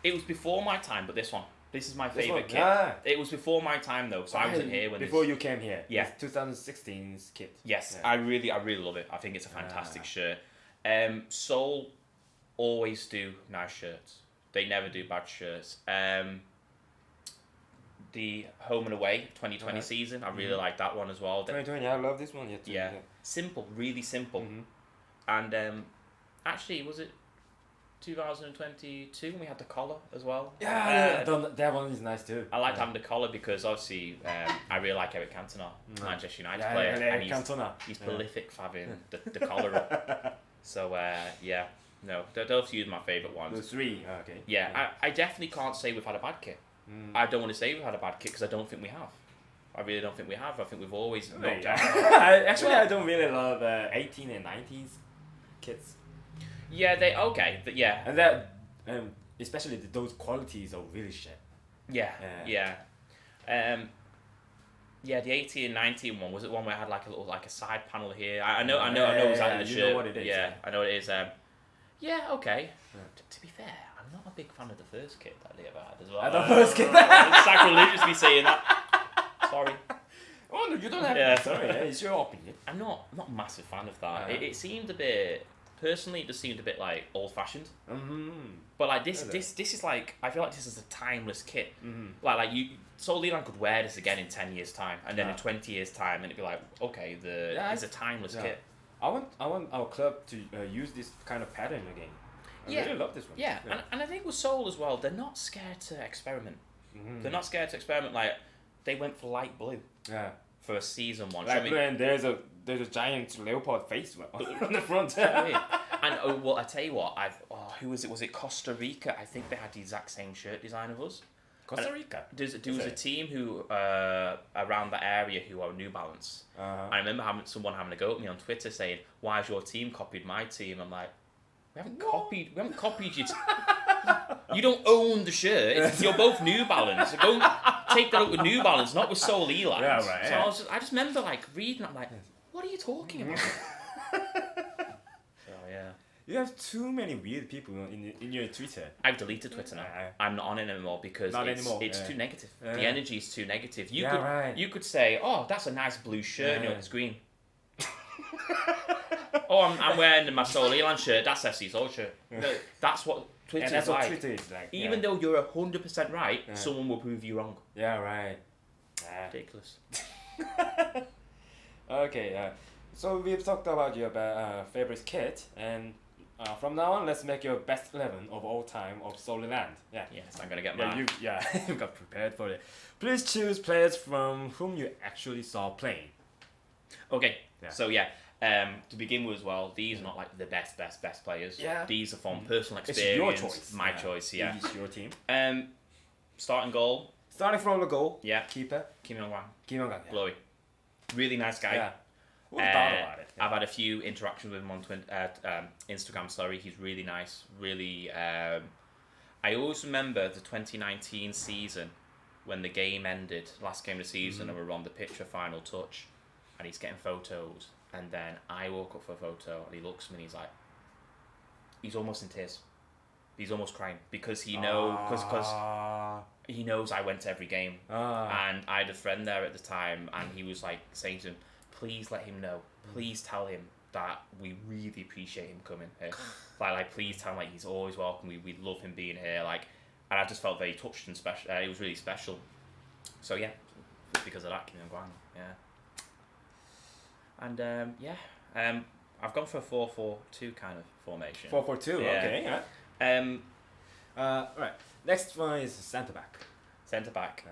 it was before my time, but this is my favorite kit.
Yeah.
It was before my time though, so I wasn't here when
before you came here.
Yeah.
It's 2016's kit.
Yes, yeah. I really love it. I think it's a fantastic shirt. Seoul always do nice shirts. They never do bad shirts. The home and away 2020 season, I really like that one as well.
2020, I love this one.
Yeah, simple, really simple. And actually, was it 2022 when we had the collar as well?
Yeah, that one is nice too.
I like having the collar because obviously I really like Eric Cantona, Manchester United player, and he's prolific for having the collar up. So those few are my favourite ones.
The 3, okay.
Yeah, I definitely can't say we've had a bad kit. I don't want to say we've had a bad kit because I don't think we have. I really don't think we have. I think we've always knocked out.
I don't really love 18 and 90s kits.
Yeah,
and that especially those qualities are really shit.
Yeah. The 18 and 19 one, was it one where I had like a little like a side panel here? I know it was out in the shirt.
You know what it is.
Yeah, I know what it is. Okay. To be fair, I'm not a big fan of the first kit that they ever had as well.
The first kit.
It's sacrilegious me saying that. Sorry.
Oh no, you don't have to. Sorry, it's your opinion.
I'm not a massive fan of that. It seemed a bit personally, it just seemed a bit like old-fashioned.
Mm-hmm.
But like this is like, I feel like this is a timeless kit.
Mm-hmm.
Like Soloiland could wear this again in 10 years time, and then in 20 years time, and it'd be like, okay, it's a timeless kit.
I want our club to use this kind of pattern again. I really love this one.
Yeah. And I think with Seoul as well, they're not scared to experiment.
Mm-hmm.
They're not scared to experiment. Like they went for light blue.
Yeah.
For season 1.
Light blue, and there's a giant leopard face on the front.
And well, I tell you what, who was it? Was it Costa Rica? I think they had the exact same shirt design of us.
Costa Rica.
There was a team who around that area who are New Balance. I remember someone having a go at me on Twitter saying, "Why has your team copied my team?" I'm like, we haven't copied you. You don't own the shirt. You're both New Balance. So go take that up with New Balance, not with Soloiland.
Yeah, right.
So I just remember like reading. I'm like, what are you talking about? So yeah.
You have too many weird people in your Twitter.
I've deleted Twitter now. I'm not on it anymore because it's too negative.
Yeah.
The energy is too negative.
Right.
You could say, oh, that's a nice blue shirt. No, it's green. Oh, I'm wearing my Soloiland shirt. That's FC Seoul shirt. That's what Twitter
And that's
is
what
like.
Twitter is like.
Even though you're 100% right, someone will prove you wrong.
Yeah, right.
Ridiculous.
Okay, so we've talked about your favorite kit, and from now on, let's make your best 11 of all time of Soloiland. Yeah.
Yes, I'm gonna get my.
You got prepared for it. Please choose players from whom you actually saw playing.
Okay.
Yeah.
So to begin with as well, these are not like the best players.
Yeah.
These are from personal
It's
experience.
your choice.
My choice. Yeah.
It's your team.
Starting goal.
Starting from the goal.
Yeah.
Keeper.
Kim Yong-wan.
Kim Yong-wan.
Glowy. Really nice guy.
Yeah. Who thought about it?
I've had a few interactions with him on Instagram. Sorry, he's really nice. Really, I always remember the 2019 season when the game ended, last game of the season, and we were on the pitch for final touch, and he's getting photos, and then I woke up for a photo, and he looks at me, and he's almost in tears. He's almost crying because he knows he knows I went to every game, and I had a friend there at the time, and he was like saying to him, please let him know. Please tell him that we really appreciate him coming here. like please tell him like he's always welcome. We love him being here. Like, and I just felt very touched and special. It was really special. So yeah, because of that, Kim Yong-wan. Yeah. And I've gone for a 4-4-2 kind of formation.
4-4-2.
Yeah.
Okay. Yeah. Right. Next one is centre back.
Centre back.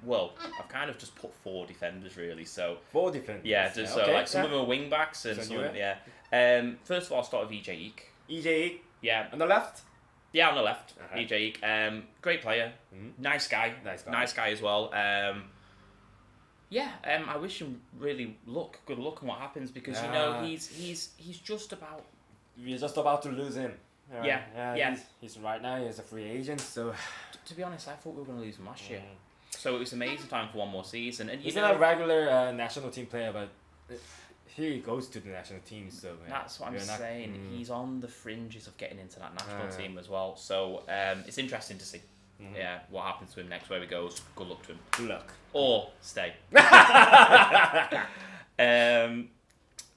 Well, I've kind of just put 4 defenders really. So
4 defenders.
yeah. So
okay.
like some of them are wing backs and
So
some
you
of them,
it?
yeah. First of all, I'll start with EJ Eek.
EJ Eek
Yeah.
on the left.
Yeah, on the left.
Uh-huh.
EJ Eek. Great player. Nice guy. Nice guy as well. I wish him really good luck on what happens because you know he's just about.
We're just about to lose him.
Yeah.
He's right now. He's a free agent. So
To be honest, I thought we were going to lose him last year. So it was amazing time for one more season. And
he's not a regular national team player, but he goes to the national team. So
that's what I'm saying. He's on the fringes of getting into that national team as well. So it's interesting to see. Yeah, what happens to him next, where he goes. Good luck to him.
Good luck.
Or stay.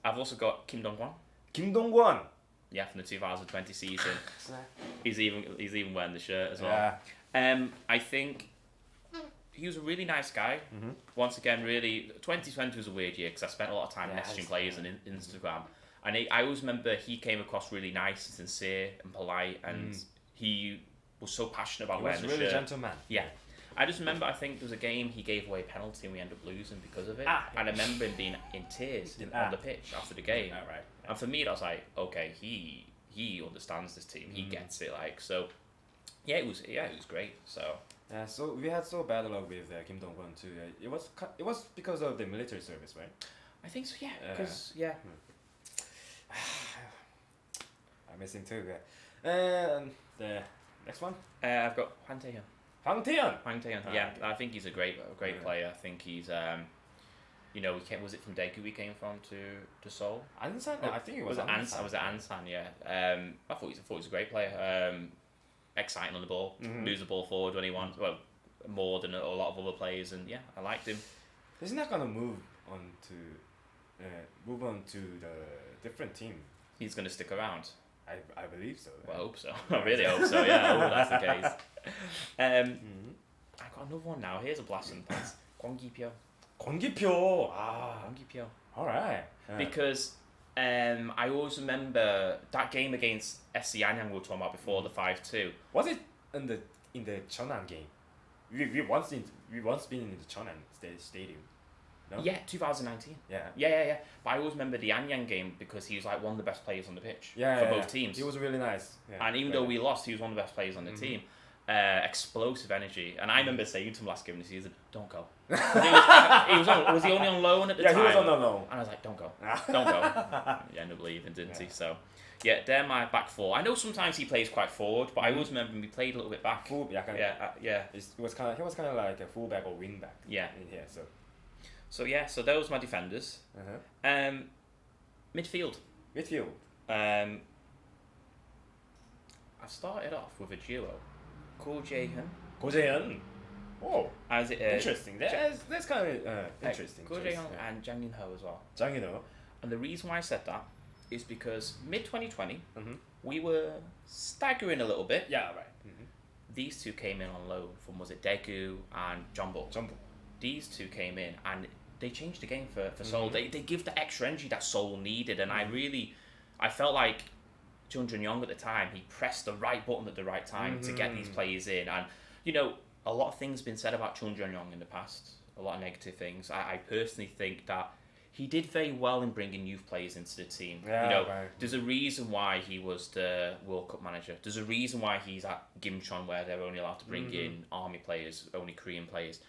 I've also got Kim Dong-kwon.
Kim Dong-kwon.
Yeah, from the 2020 season. he's even wearing the shirt as well.
Yeah.
I think he was a really nice guy. Once again, really, 2020 was a weird year because I spent a lot of time messaging players on Instagram. And I always remember he came across really nice and sincere and polite, and he was so passionate about wearing the shirt.
He was really gentleman.
Yeah. I just remember, I think there was a game he gave away a penalty and we ended up losing because of it. And I remember him being in tears on the pitch after the game.
Right.
And for me, I was like, okay, he understands this team. He gets it. Like, so, it was great. So.
Yeah, so we had so bad luck with Kim Dong-kwon too. It was because of the military service, right?
I think so. Yeah. Because
I miss him too. Yeah. And the next one.
I've got Hwang Tae-hyun.
Hwang Tae-hyun.
Hwang Tae-hyun. Yeah, I think he's a great player. I think he's was it from Daegu we came from to Seoul?
Ansan? I think it was
Ansan. Was it Ansan? Yeah. I thought he was a great player. Exciting on the ball, moves the ball forward when he wants. Well, more than a lot of other players, and yeah, I liked him.
He's not gonna move on to the different team
he's going to stick around.
I believe so.
Well, I hope so. I really hope so. Yeah, I hope that's the case. I got another one now. Here's a blast from the past. 권기표.
권기표. Ah.
권기표.
All right.
Because I always remember that game against SC Anyang we were talking about before, the 5-2.
Was it in the Cheonan game? We once been in the Cheonan stadium. No?
Yeah, 2019.
Yeah.
But I always remember the Anyang game because he was like one of the best players on the pitch for
Yeah,
both teams.
He was really nice. Yeah,
And even though we lost, he was one of the best players on the team. Explosive energy. And I remember saying to him last game of the season, don't go. Was he only on loan at the time?
Yeah, he was on loan.
And I was like, don't go. Don't go. He ended up leaving, didn't he? So, yeah, they're my back four. I know sometimes he plays quite forward, but I always remember him, he played a little bit back. Yeah.
He was kind of like a fullback or wingback.
Yeah.
In here, so.
So those are my defenders. Midfield. I've started off with a duo. Ko Jae-hyun.
Oh,
As it
interesting. That's kind of interesting.
Ko Jae-hyun and Jang In-ho as well.
Jang In-ho.
And the reason why I said that is because mid-2020, we were staggering a little bit.
Yeah, right.
These two came in on loan from, was it Daegu and Jumbo? These two came in and they changed the game for Seoul. They give the extra energy that Seoul needed, and I felt like Chung Jun-young at the time, he pressed the right button at the right time to get these players in. And, you know, a lot of things have been said about Chung Jun-young in the past, a lot of negative things. I personally think that he did very well in bringing youth players into the team.
Yeah,
There's a reason why he was the World Cup manager. There's a reason why he's at Gimcheon, where they're only allowed to bring in army players, only Korean players.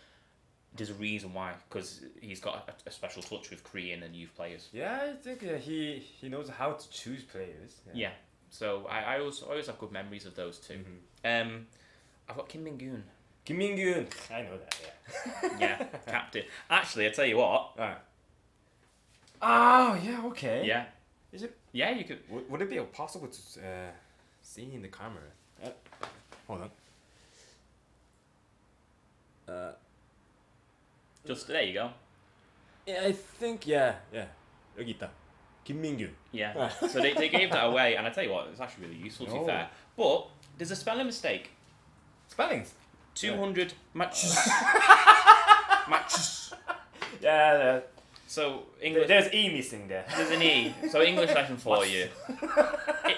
There's a reason why, because he's got a special touch with Korean and youth players.
Yeah, I think he knows how to choose players.
Yeah. So I always have good memories of those two. I've got Kim Min-gyun.
Kim Min-gyun. I know that. Yeah.
Yeah, captain. Actually, I tell you what.
Oh yeah, okay.
Yeah.
Is it?
Yeah, you could.
Would it be possible to see in the camera? Hold on.
Just there you go.
Yeah, I think yeah. 여기 있다. 김민균.
Yeah. So they gave that away, and I tell you what, it's actually really useful to be fair. But there's a spelling mistake.
Spellings.
200 matches. Matches.
Yeah.
So English.
There's E missing there.
There's an E. So English lesson for you.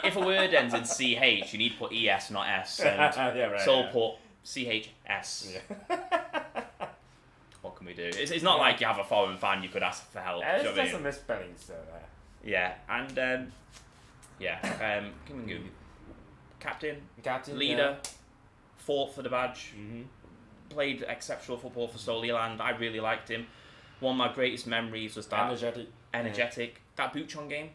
If a word ends in CH, you need to put ES, not S. And
yeah, right.
so put CHS.
Yeah.
What can we do? It's not like you have a foreign fan you could ask for help.
It's
you know
just a misspelling, so.
Yeah, and Kim Min-gyun, captain, leader, fought for the badge, played exceptional football for Seoul-iland. I really liked him. One of my greatest memories was that energetic. That Bucheon game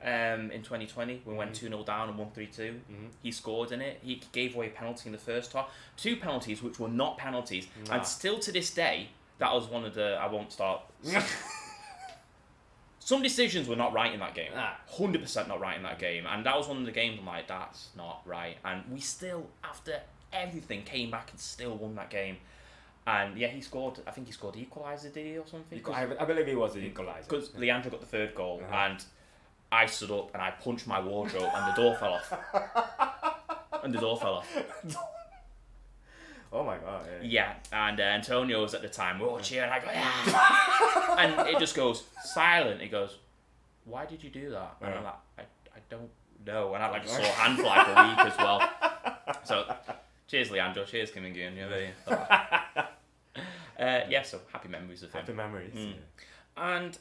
in 2020, we went 2-0 down and won 3-2. He scored in it. He gave away a penalty in the first half. 2 penalties which were not penalties. Nah. And still to this day, that was one of the... I won't start... Some decisions were not right in that game. 100% not right in that game. And that was one of the games I'm like, that's not right. And we still, after everything, came back and still won that game. And yeah, he scored, I think he scored equaliser, did he, or something?
I believe it was an equaliser.
Because Leandro got the 3rd goal, and I stood up and I punched my wardrobe and the door fell off.
Oh my god,
yeah. And Antonio was at the time, we're all cheering, I go, yeah! And it just goes silent. He goes, why did you do that? And I'm like, I don't know. And I had like a sore hand for like a week as well. So, cheers Leandro, cheers Kim Min-gyun. Yeah, so happy memories of him.
Happy memories. Yeah.
And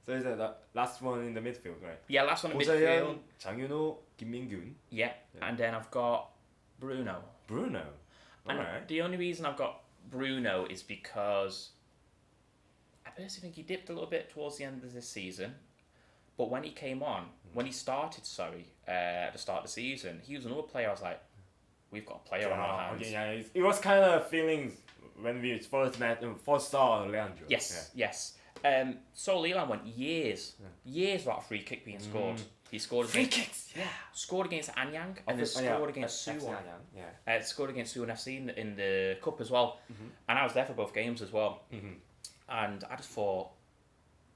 so is that the last one in the midfield, right?
Yeah, last one in midfield.
장윤호, Kim
Yeah, and then I've got Bruno.
And
the only reason I've got Bruno is because I personally think he dipped a little bit towards the end of this season. But when he came on, when he started, at the start of the season, he was another player I was like, we've got a player on our hands.
Okay, yeah, it was kind of feelings when we first saw Leandro.
Yes. Seoul-iland went years without a free kick being scored. He scored
kicks. Yeah.
Scored against Anyang and then scored against Suwon. Scored against Suwon FC in the cup as well. And I was there for both games as well. And I just thought,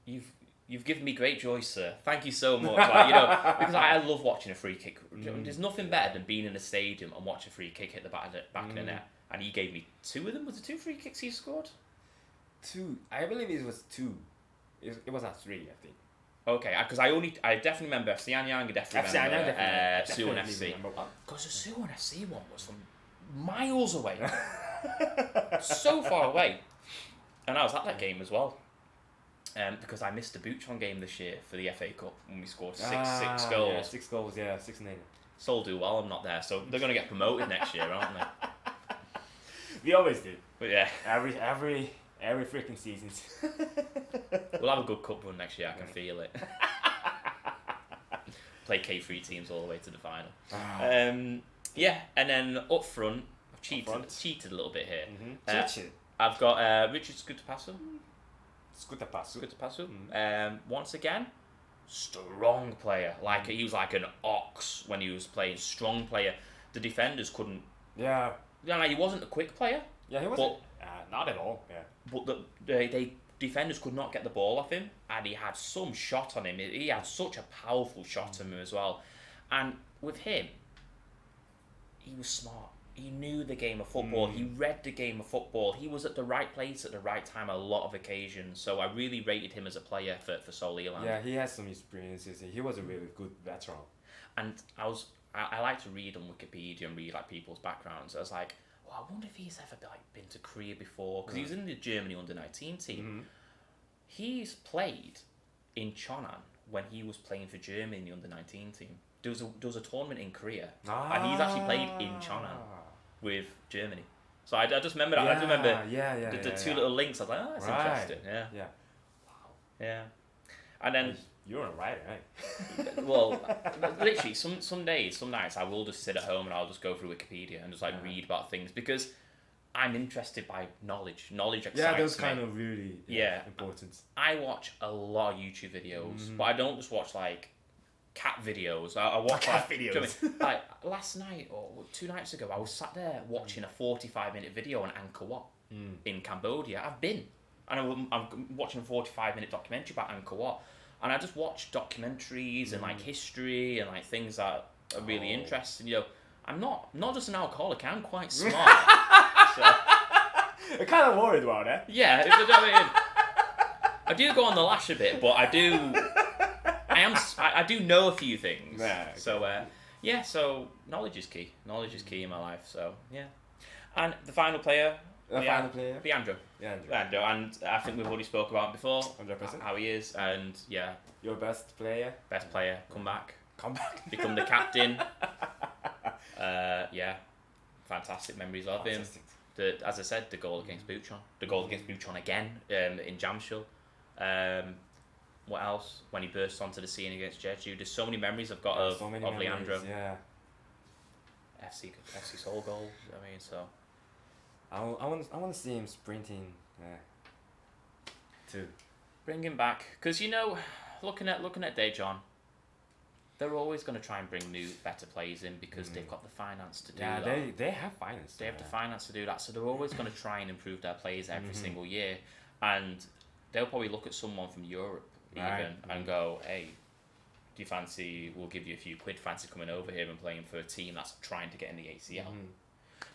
you've You've given me great joy, sir. Thank you so much. Like, you know, because I love watching a free kick. There's nothing better than being in a stadium and watch a free kick hit the back of the net. And he gave me 2 of them. Was it 2 free kicks he scored?
2. I believe it was 2. It was not 3, I think.
Okay, because I definitely remember FC Anyang. I definitely remember Suwon FC. Because the Suwon FC one was from miles away, so far away, and I was at that game as well. Because I missed the Buchon game this year for the FA Cup when we scored 6 goals.
Yeah, 6 goals, 6-0.
Seoul do well, I'm not there, so they're going to get promoted next year, aren't they?
We always do.
But yeah.
Every freaking season.
We'll have a good cup run next year, I can feel it. Play K3 teams all the way to the final. Yeah, and then up front, I've cheated a little bit here.
Cheated.
I've got Richard Scutapasu.
Scutapasu.
Once again, strong player. Like he was like an ox when he was playing. Strong player. The defenders couldn't.
Yeah.
Yeah, like, he wasn't a quick player.
Yeah, he wasn't. Not at all. Yeah.
But the defenders could not get the ball off him, and he had some shot on him. He had such a powerful shot on him as well. And with him, he was smart. He knew the game of football. He read the game of football. He was at the right place at the right time a lot of occasions. So I really rated him as a player for Soluland.
Yeah, he has some experiences. He was a really good veteran.
And I like to read on Wikipedia and read like people's backgrounds. I was like, I wonder if he's ever been to Korea before, because he was in the Germany under-19 team. He's played in Cheonan when he was playing for Germany in the under-19 team. There was a tournament in Korea, and he's actually played in Cheonan with Germany. So I just remember that. I just remember the two little links. I was like, oh, that's interesting. Yeah.
Yeah.
Wow. Yeah. And then
you're a writer, right?
well, literally, some days, some nights, I will just sit at home and I'll just go through Wikipedia and just like read about things, because I'm interested by knowledge. Knowledge excites me.
Yeah, those kind of really important.
I watch a lot of YouTube videos, but I don't just watch like cat videos. I watch
cat videos.
You know what I mean? Like last night or 2 nights ago, I was sat there watching a 45-minute video on Angkor Wat in Cambodia. I've been, and I'm watching a 45-minute documentary about Angkor Wat. And I just watch documentaries and like history and like things that are really interesting. You know, I'm not just an alcoholic. I'm quite smart. So,
I'm kind of worried about that.
Yeah, you know what I mean? I do go on the lash a bit, but I do know a few things.
Yeah, okay.
So so knowledge is key. Knowledge is key in my life. So yeah, and the final player. Leandro. And I think we've already spoke about him before.
100%.
How he is, and yeah.
Your best player.
Come back. Become the captain. Yeah. Fantastic memories of him. As I said, the goal against Buchon. The goal against Buchon again in Jamshul. What else? When he burst onto the scene against Jeju. There's so many memories I've got of Leandro.
Yeah.
FC Seoul goal. I mean, so.
I want to see him sprinting too.
Bring him back, because you know, looking at Daejeon, they're always going to try and bring new, better players in because they've got the finance to do that.
Yeah, they have finance.
They have the finance to do that, so they're always going to try and improve their players every single year, and they'll probably look at someone from Europe and go, hey, do you fancy? We'll give you a few quid. Fancy coming over here and playing for a team that's trying to get in the ACL.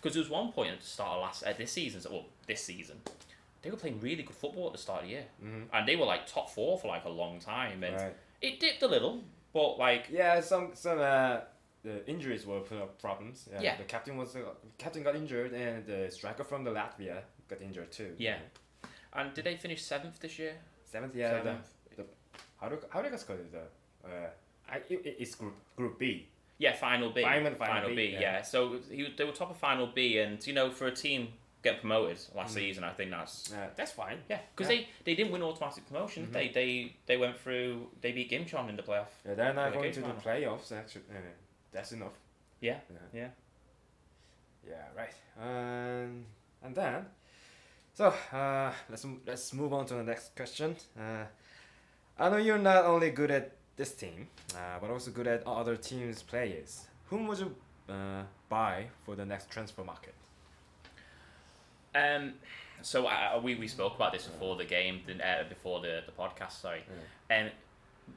Because there was one point at the start of this season, they were playing really good football at the start of the year, and they were like top 4 for like a long time, and it dipped a little, but like
some the injuries were problems. Yeah. The captain got injured, and the striker from the Latvia got injured too.
Yeah, and did they finish 7th this year?
7th, yeah.
7th.
How do you guys call it? It's group B.
Yeah, Final B.
Final B,
yeah. So they were top of Final B, and you know, for a team get promoted last season, I think that's
fine.
Yeah, because they didn't win automatic promotion. They went through. They beat Gimcheon in the playoff.
Yeah, they're not going to the playoffs. Actually, that's enough.
Yeah.
Right. And then, so let's move on to the next question. I know you're not only good at this team, but also good at other teams' players. Whom would you buy for the next transfer market?
So we spoke about this before the game, before the podcast. Sorry, and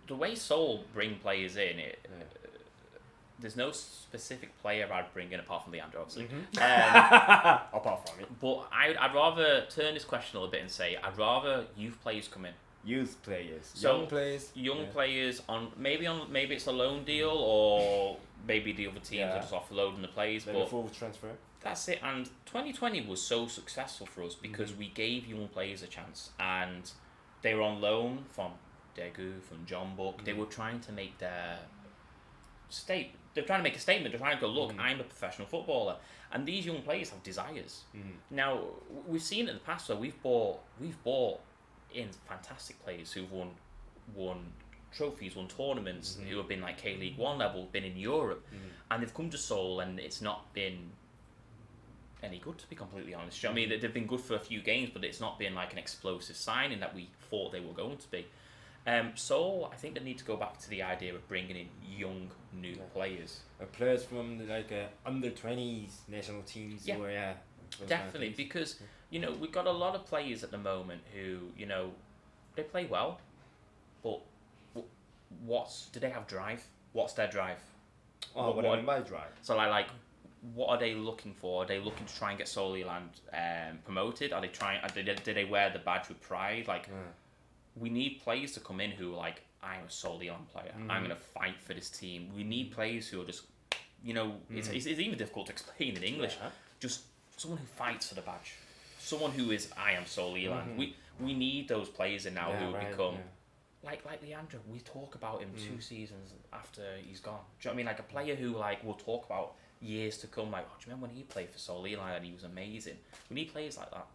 the way Seoul bring players in, there's no specific player I'd bring in apart from Leandro, obviously.
Apart from it.
But I'd rather turn this question a little bit and say I'd rather youth players come in.
Youth players,
So,
young players,
Players on maybe it's a loan deal or maybe the other teams are just offloading the players.
maybe
But
full transfer.
that's it. And 2020 was so successful for us because we gave young players a chance, and they were on loan from Daegu, from Jeonbuk. They were trying to make their They're trying to make a statement. They're trying to go, look, I'm a professional footballer, and these young players have desires. Now we've seen it in the past where we've bought in fantastic players who've won trophies, won tournaments, who have been like K-League 1 level, been in Europe, and they've come to Seoul and it's not been any good, to be completely honest. I mean, they've been good for a few games, but it's not been like an explosive signing that we thought they were going to be. So I think they need to go back to the idea of bringing in young, new players.
Players from like under 20s national teams.
Yeah.
Or,
Definitely, because we've got a lot of players at the moment who they play well, but do they have drive? What's their drive?
Oh, what do you mean by drive?
So like what are they looking for? Are they looking to try and get Soluland promoted? Are they trying? Do they wear the badge with pride? Like, we need players to come in who are like, I'm a Soluland player. I'm going to fight for this team. We need players who are just, it's even difficult to explain in English. Just someone who fights for the badge. Someone who is, I am Soluland. We need those players in now who become. Like Leandro, we talk about him 2 seasons after he's gone. Do you know what I mean? Like a player who we'll talk about years to come. Like, do you remember when he played for Soluland and he was amazing? We need players like that.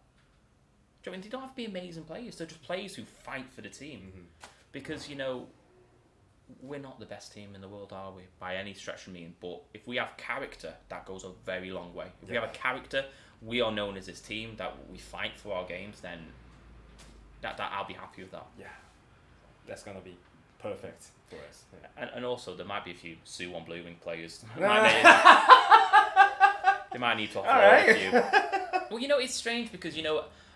Do you know what I mean? They don't have to be amazing players. They're just players who fight for the team. Because we're not the best team in the world, are we? By any stretch of the mean. But if we have character, that goes a very long way. If we have a character, we are known as this team that we fight for our games. Then that I'll be happy with that.
Yeah. That's gonna be perfect for us. Yeah.
And also, there might be a few Suwon Blue Wing players. They might need to offload a few. Well, it's strange because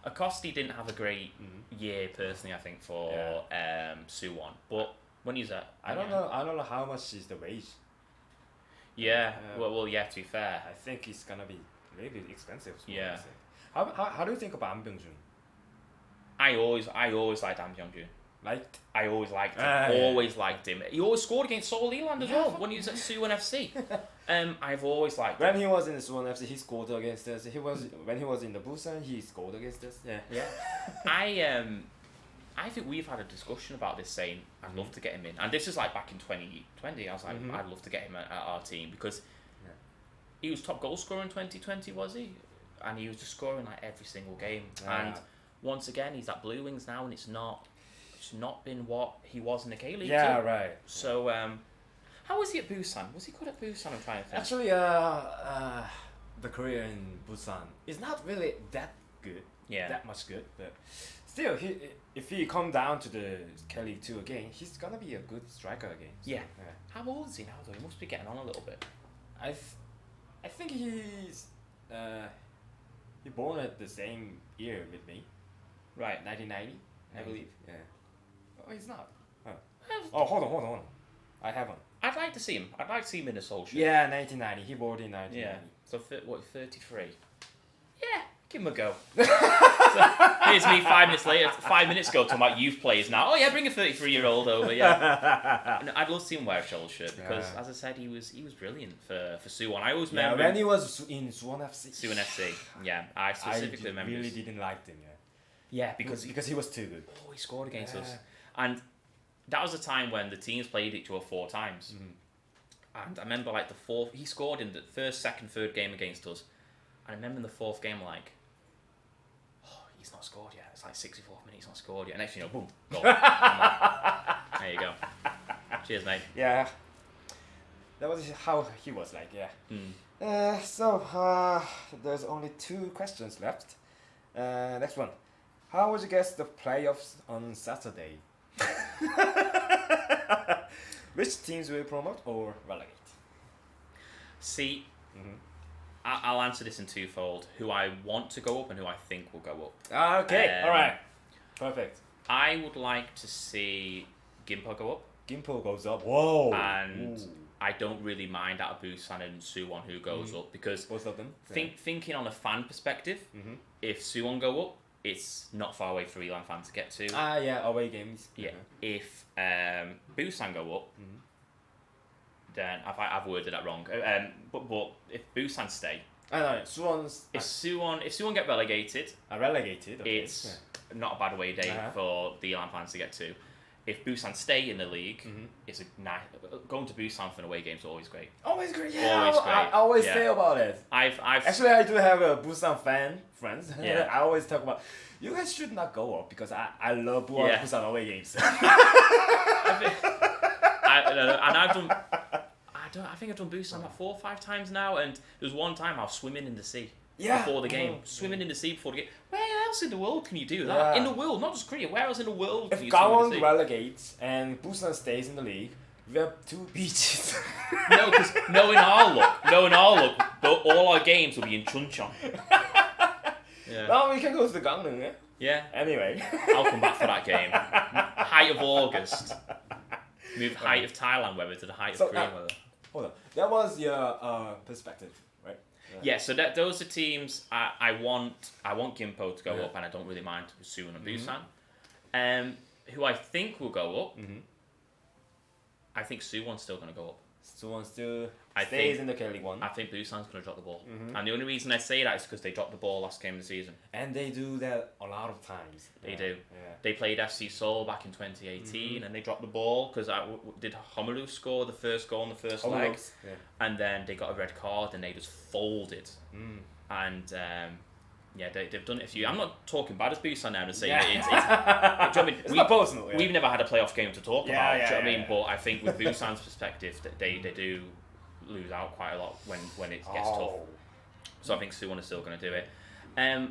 Acosti didn't have a great year personally. I think for Suwon, but when he's at,
I don't know how much is the wage.
Yeah. To be fair,
I think it's gonna be maybe expensive.
Yeah.
How do you think about An Byung-jun?
I always liked An Byung-jun. I always liked him. Liked him. He always scored against Seoul Leland as well when he was at Suwon FC. I've always liked him.
When he was in Suwon FC, he scored against us. When he was in the Busan, he scored against us. Yeah.
I think we've had a discussion about this, saying I'd love to get him in, and this is like back in 2020. I was like, I'd love to get him at our team because he was top goal scorer in 2020, was he? And he was just scoring like every single game. And once again, he's at Blue Wings now, and it's not been what he was in the K-League.
Yeah, right.
So, how was he at Busan? Was he good at Busan? I'm trying to think.
Actually, the career in Busan is not really that good.
Yeah.
That much good, but still, if he come down to the K-League 2 again, he's gonna be a good striker again. So,
yeah. How old is he now, though? He must be getting on a little bit.
I think he's he born at the same year with me.
Right.
1990, I believe. Yeah. Oh, he's not. Oh, hold on. I haven't.
I'd like to see him. I'd like to see him in a Seoul shirt.
Yeah, 1990. He born in 1990.
Yeah. So, 33? Yeah, give him a go. So, here's me 5 minutes later, 5 minutes ago, talking about youth players now. Oh, yeah, bring a 33-year-old over, yeah. And I'd love to see him wear a Seoul shirt because, as I said, he was brilliant for Suwon. I always remember...
when he was in Suwon FC.
Suwon FC, yeah. I specifically remember...
I really didn't like him,
Yeah, because
he was too good.
Oh, he scored against us. And that was a time when the teams played each other 4 times. And I remember like the fourth, he scored in the first, second, third game against us. And I remember in the fourth game, like, oh, he's not scored yet. It's like 64th minute, he's not scored yet. Next thing you know, boom, goal. There you go. Cheers, mate.
Yeah. That was how he was like, So, there's only 2 questions left. Next one. How would you guess the playoffs on Saturday? Which teams will promote or relegate?
See, I'll answer this in twofold. Who I want to go up and who I think will go up.
Okay, alright. Perfect.
I would like to see Gimpo go up.
Gimpo goes up. Whoa.
And
Ooh.
I don't really mind out of Busan and Suwon who goes up because
Both of them.
thinking on a fan perspective, if Suwon go up, it's not far away for Elan fan to get to.
Yeah, away games.
Yeah. If Busan go up, then I've worded that wrong. But if Busan stay,
I know. Suwon's
if Suwon get relegated,
relegated. Okay.
it's not a bad away day for the Elan fans to get to. If Busan stay in the league, it's a nice. Going to Busan for an away game is always great.
Always great. Yeah,
Always great.
I always say about it.
I've
Actually, I do have a Busan friends.
Yeah.
I always talk about you guys should not go up because I love Busan away games.
I think I've done Busan about 4 or 5 times now, and there was one time I was swimming in the sea.
Yeah.
Before the game, swimming in the sea before the game. Where else in the world can you do that?
Yeah.
In the world, not just Korea. Where else in the world can
If
you swim in
Gangwon
the sea?
relegates and Busan stays in the league, we have 2 beaches.
No, because knowing our luck, but all our games will be in Chuncheon. Yeah.
Well, we can go to the Gangneung, yeah?
Yeah.
Anyway.
I'll come back for that game. Height of August. Move height of Thailand weather to the height of Korean weather.
Hold on. That was your perspective, right?
Yeah, so those are teams I want Gimpo to go up, and I don't really mind Suwon and Busan. Who I think will go up, I think Suwon's still going to go up.
Suwon still
I
stays
think-
in the K-League 1.
I think Busan's going to drop the ball. And the only reason I say that is because they dropped the ball last game of the season.
And they do that a lot of times.
They do.
Yeah.
They played FC Seoul back in 2018 and they dropped the ball because did Homolu score the first goal in the first leg?
Yeah.
And then they got a red card and they just folded. And yeah, they've done it a few. I'm not talking bad as Busan now and saying that it's do you know what I mean?
It's not personal. Yeah.
We've never had a playoff game to talk
Yeah,
about.
yeah,
do you know what I mean?
yeah.
But I think with Busan's perspective, that they do lose out quite a lot when it gets tough. So I think Suwon is still going to do it. I'm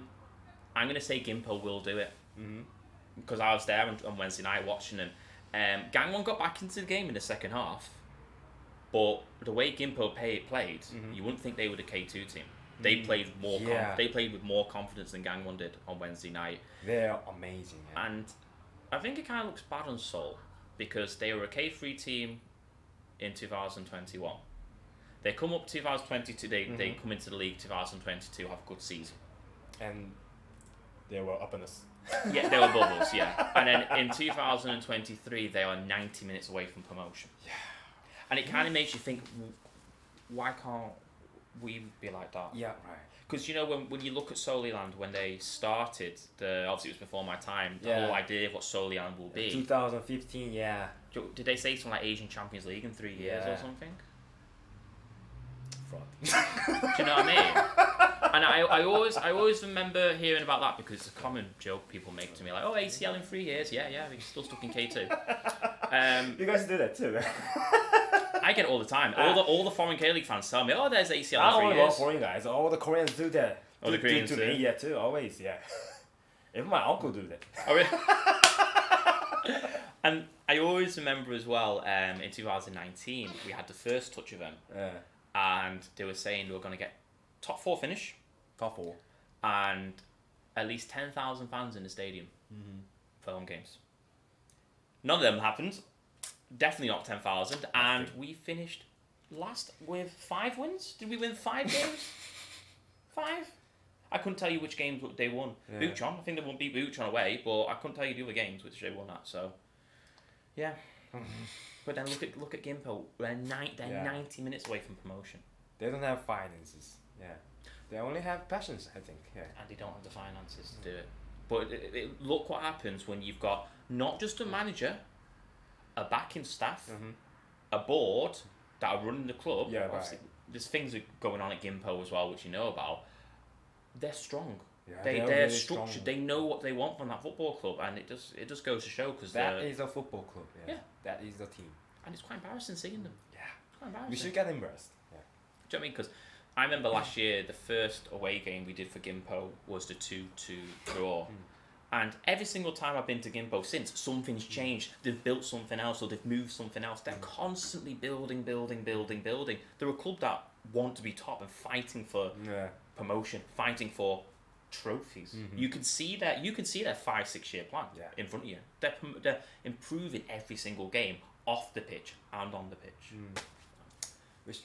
going to say Gimpo will do it because I was there on Wednesday night watching them. Gangwon got back into the game in the second half, but the way Gimpo played, you wouldn't think they were the K2 team. They played more. They played with more confidence than Gangwon did on Wednesday night.
They're amazing. Yeah.
And I think it kind of looks bad on Seoul because they were a K3 team in 2021. They come up 2022. They come into the league 2022. Have a good season.
And they were up in us.
Yeah, they were bubbles. Yeah, and then in 2023 they are 90 minutes away from promotion.
Yeah.
And it kind of makes you think, why can't we be like that?
Yeah, right.
Because you know when you look at Soriland when they started, obviously it was before my time. The whole idea of what Soriland will be.
2015, yeah.
Did they say something like Asian Champions League in 3 years or something?
Fraud.
Do you know what I mean? And I always remember hearing about that because it's a common joke people make to me, like, oh, ACL in 3 years, yeah, we're still stuck in K2.
You guys do that too.
I get it all the time. All the foreign K-League fans tell me, oh, there's ACL
I
in 3
only
years.
love foreign guys. All the Koreans do that.
Oh, the Koreans
do
do?
me, yeah, too. Always, yeah. Even my uncle do that.
Oh, really? And I always remember as well, in 2019, we had the first touch of them. And they were saying they were going to get top 4 finish.
Top 4.
And at least 10,000 fans in the stadium for home games. None of them happened. Definitely not 10,000. And we finished last with 5 wins. Did we win 5 games? 5? I couldn't tell you which games they won. Yeah. Bucheon, I think they won beat Bucheon away, but I couldn't tell you the other games which they won at. So, yeah. But then look at Gimpo. They're 90 minutes away from promotion.
They don't have finances. Yeah. They only have passions, I think. Yeah.
And they don't have the finances to do it. But look what happens when you've got not just a manager, a backing staff, a board that are running the club.
Yeah,
obviously, there's things that are going on at Gimpo as well, which you know about. They're strong.
Yeah,
they're
really
structured.
strong.
They know what they want from that football club, and it just goes to show because
that is a football club. Yeah. That is the team.
And it's quite embarrassing seeing them.
Yeah.
It's quite embarrassing.
We should get embarrassed. Yeah.
Do you know what I mean? Because I remember last year the first away game we did for Gimpo was the 2-2 draw. And every single time I've been to Gimpo since, something's changed. They've built something else or they've moved something else. They're constantly building. They're a club that want to be top and fighting for promotion, fighting for trophies. You can see that. You can see their 5-6 year plan in front of you. They're improving every single game off the pitch and on the pitch.
Which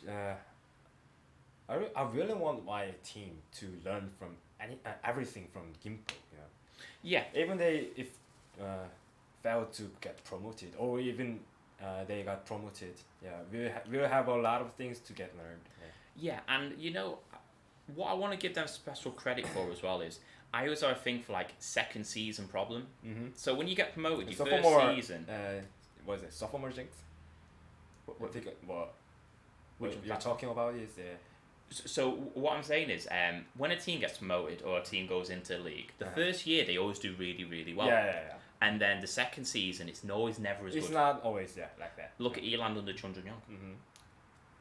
I really want my team to learn from everything from Gimpo. You know.
Yeah.
Even they if failed to get promoted, or even they got promoted. Yeah, we'll have a lot of things to get learned.
Yeah, and you know, what I want to give them special credit for as well is I always have a thing for like second season problem. So when you get promoted, your first season.
What is it? Sophomore jinx. What
Which
you're talking about is
So what I'm saying is, when a team gets promoted or a team goes into the league, the first year they always do really, really well.
Yeah.
And then the second season, it's always never as good.
It's not always like that.
Look at Eland under Chun Jung.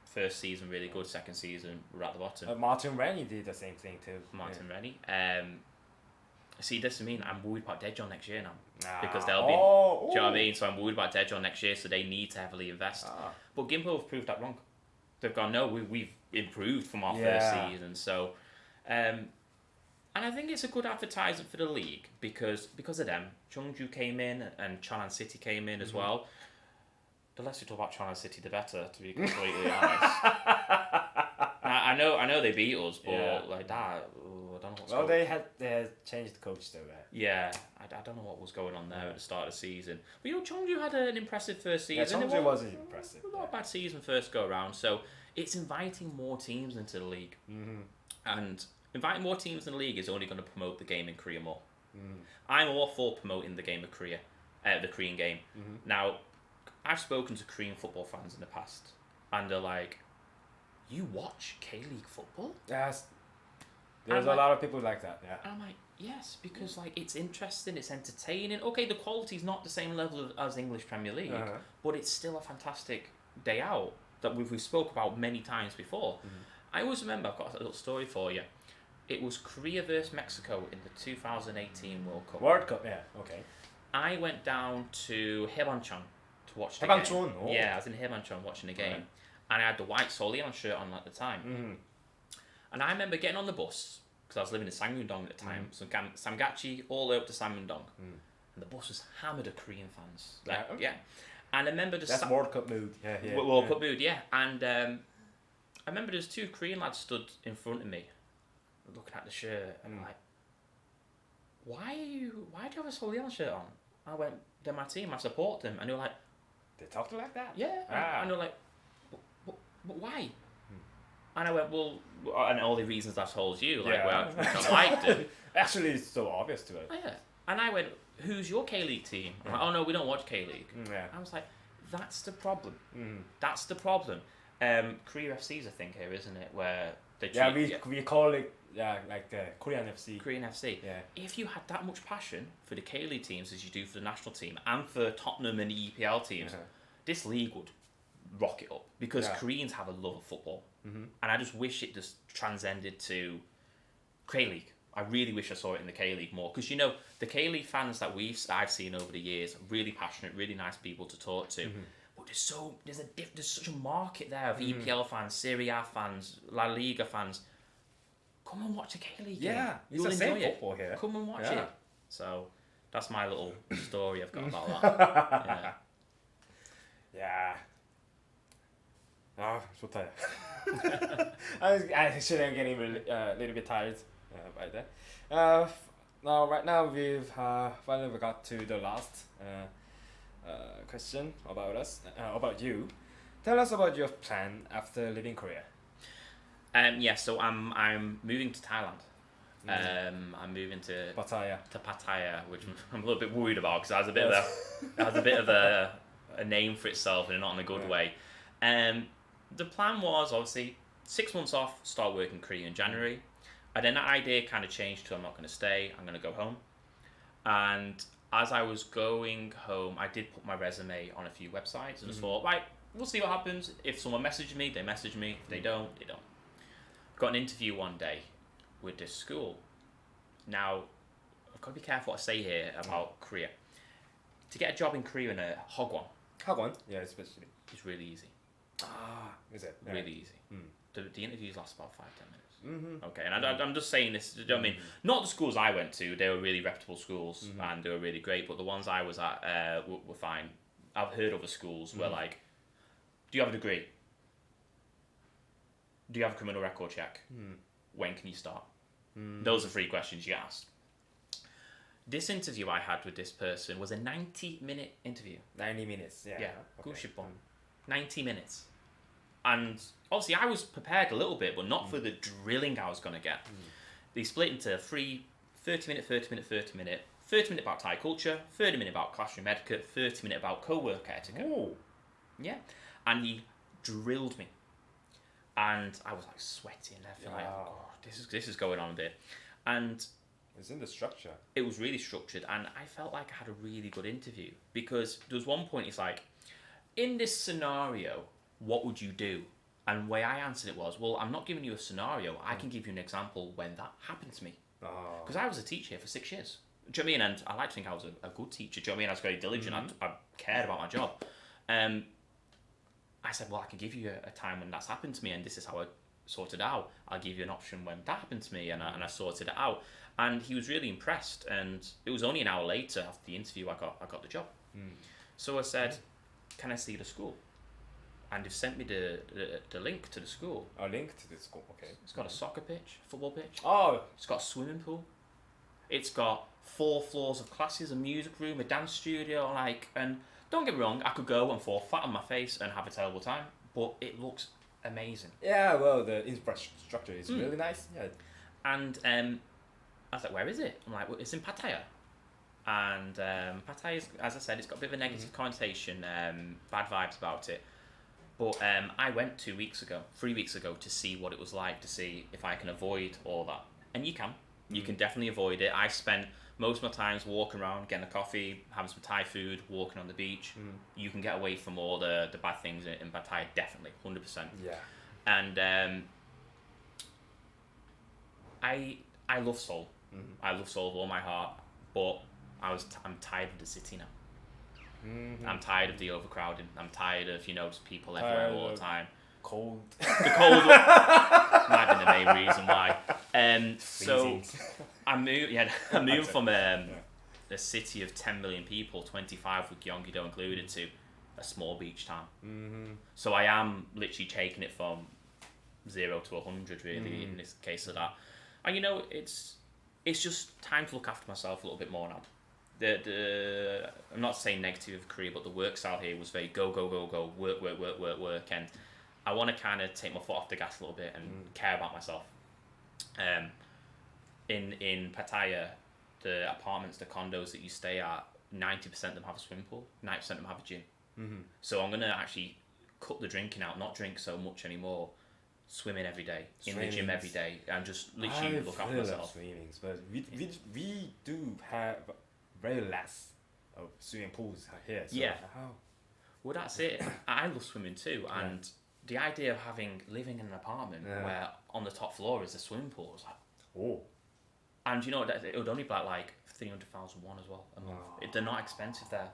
First season really good, second season we're at the bottom.
Martin Rennie did the same thing too.
Martin Rennie. See, this I mean, I'm worried about Deadjon next year now. Because they'll be, do you know what I mean? So I'm worried about Deadjon next year, so they need to heavily invest. But Gimpo have proved that wrong. They've gone, no, we've improved from our first season. So, and I think it's a good advertisement for the league because of them. Cheongju came in and Cheonan City came in as well. The less we talk about Cheonan City, the better, to be completely honest. I know they beat us, but like that, I don't know what's going on.
They had changed the coach though, right?
Yeah, I don't know what was going on there at the start of the season. But you know, Cheongju had an impressive first season.
Yeah, Cheongju was impressive.
Not a bad season first go around, so it's inviting more teams into the league. And inviting more teams in the league is only going to promote the game in Korea more. I'm all for promoting the game of Korea, the Korean game. Now, I've spoken to Korean football fans in the past, and they're like, "You watch K-League football?"
Yes. There's a lot of people like that. Yeah.
And I'm like, yes, because like it's interesting, it's entertaining. Okay, the quality's not the same level as English Premier League, but it's still a fantastic day out that we spoke about many times before. I always remember, I've got a little story for you. It was Korea versus Mexico in the 2018 World Cup.
World Cup, yeah, okay.
I went down to Haebancheon to watch the
Haebancheon?
game.
Oh.
Yeah, I was in Haebancheon watching the game. And I had the white Seoul shirt on at the time. And I remember getting on the bus, because I was living in Sangmundong at the time, so Samgachi all the way up to Sangmundong. And the bus was hammered of Korean fans. Like, yeah. And I remember
That's World Cup mood. Yeah.
World Cup mood, yeah. And I remember there's two Korean lads stood in front of me, looking at the shirt, and I'm like, why do you have a Seoul shirt on? I went, they're my team, I support them. And they were like,
they talked like that?
Yeah. And they were like, but why? And I went, well, and all the reasons I told you, like, well, I don't like them.
Actually, it's so obvious to us.
Oh, yeah. And I went, who's your K-League team? I'm like, oh, no, we don't watch K-League. I was like, that's the problem. That's the problem. Korea FC's a thing here, isn't it? Where they treat,
we call it like the Korean FC.
Korean FC. Yeah. If you had that much passion for the K-League teams as you do for the national team and for Tottenham and the EPL teams, this league would rock it up because Koreans have a love of football. And I just wish it just transcended to K-League. I really wish I saw it in the K-League more because, you know, the K-League fans that I've seen over the years are really passionate, really nice people to talk to. But there's such a market there of EPL fans, Serie A fans, La Liga fans. Come and watch a K-League game.
Yeah,
you'll
it's the
enjoy
same football here.
Come and watch it. So that's my little story I've got about that.
Yeah. 좋다. Actually, I'm getting a little bit tired by that. Right now we've finally got to the last question about us, about you. Tell us about your plan after leaving Korea.
So I'm moving to Thailand. I'm moving to Pattaya, which I'm a little bit worried about because it has a bit of a name for itself and not in a good way. The plan was obviously 6 months off, start working in Korea in January, and then that idea kind of changed to I'm not going to stay, I'm going to go home. And as I was going home, I did put my resume on a few websites and just thought, right, we'll see what happens. If someone messages me, they message me. If they don't, they don't. Got an interview one day with this school. Now, I've got to be careful what I say here about Korea. To get a job in Korea in a Hagwon,
Hagwon? Yeah, especially.
it's really easy.
Is it?
Really easy. the interviews last about 5-10 minutes.
Mm-hmm.
Okay, and I'm just saying this. Do you know what I mean? Not the schools I went to; they were really reputable schools, and they were really great. But the ones I was at were fine. I've heard other schools where like, do you have a degree? Do you have a criminal record check? When can you start? Those are 3 questions you get asked. This interview I had with this person was a 90-minute interview.
90 minutes. Yeah.
Okay. 90 minutes. And obviously I was prepared a little bit, but not for the drilling I was going to get. They split into 3 30-minute, 30-minute, 30-minute. 30-minute about Thai culture, 30-minute about classroom etiquette, 30-minute about co-worker etiquette.
Oh.
Yeah. And he drilled me. And I was like sweating. I feel like, oh, this is going on a bit. And
it's in the structure.
It was really structured, and I felt like I had a really good interview, because there was one point, it's like, in this scenario, what would you do? And the way I answered it was, well, I'm not giving you a scenario, I can give you an example when that happened to me. Because I was a teacher here for 6 years. Do you know what I mean? And I like to think I was a good teacher. Do you know what I mean? I was very diligent. I cared about my job. I said, well, I can give you a time when that's happened to me, and this is how I sorted it out. I'll give you an option when that happened to me, and I sorted it out. And he was really impressed. And it was only an hour later after the interview I got the job. So I said, can I see the school? And they've sent me the link to the school.
A link to the school, okay.
It's got a soccer pitch, football pitch.
Oh.
It's got a swimming pool. It's got 4 floors of classes, a music room, a dance studio, and don't get me wrong, I could go and fall flat on my face and have a terrible time, but it looks amazing.
Yeah, well, the infrastructure is really nice. Yeah.
And I was like, where is it? I'm like, well, it's in Pattaya. And Pattaya, is, as I said, it's got a bit of a negative connotation, bad vibes about it. But I went 3 weeks ago to see what it was like, to see if I can avoid all that. And you can. You can definitely avoid it. I spent most of my times walking around, getting a coffee, having some Thai food, walking on the beach. You can get away from all the bad things in Pattaya, definitely, 100%.
Yeah.
And I love Seoul. I love Seoul with all my heart, but I'm tired of the city now. I'm tired of the overcrowding. I'm tired of, just people everywhere all the time.
Cold.
The cold might have been the main reason why. So I moved from a city of 10 million people, 25 with Gyeonggi-do included, to a small beach town. So I am literally taking it from 0 to 100 really in this case of that. And it's just time to look after myself a little bit more now. I'm not saying negative of Korea, but the work style here was very go, work, and I want to kind of take my foot off the gas a little bit and care about myself. In Pattaya, the apartments, the condos that you stay at, 90% of them have a swimming pool, 90% of them have a gym. So I'm going to actually cut the drinking out, not drink so much anymore, swimming every day, in the gym every day, and just literally look after myself.
Swimmings, but we do have very less of swimming pools here. So
Yeah.
How?
Well, that's it. I love swimming too, and the idea of living in an apartment where on the top floor is a swimming pool was like,
oh.
And it would only be like 300,000 won as well a month. They're not expensive there.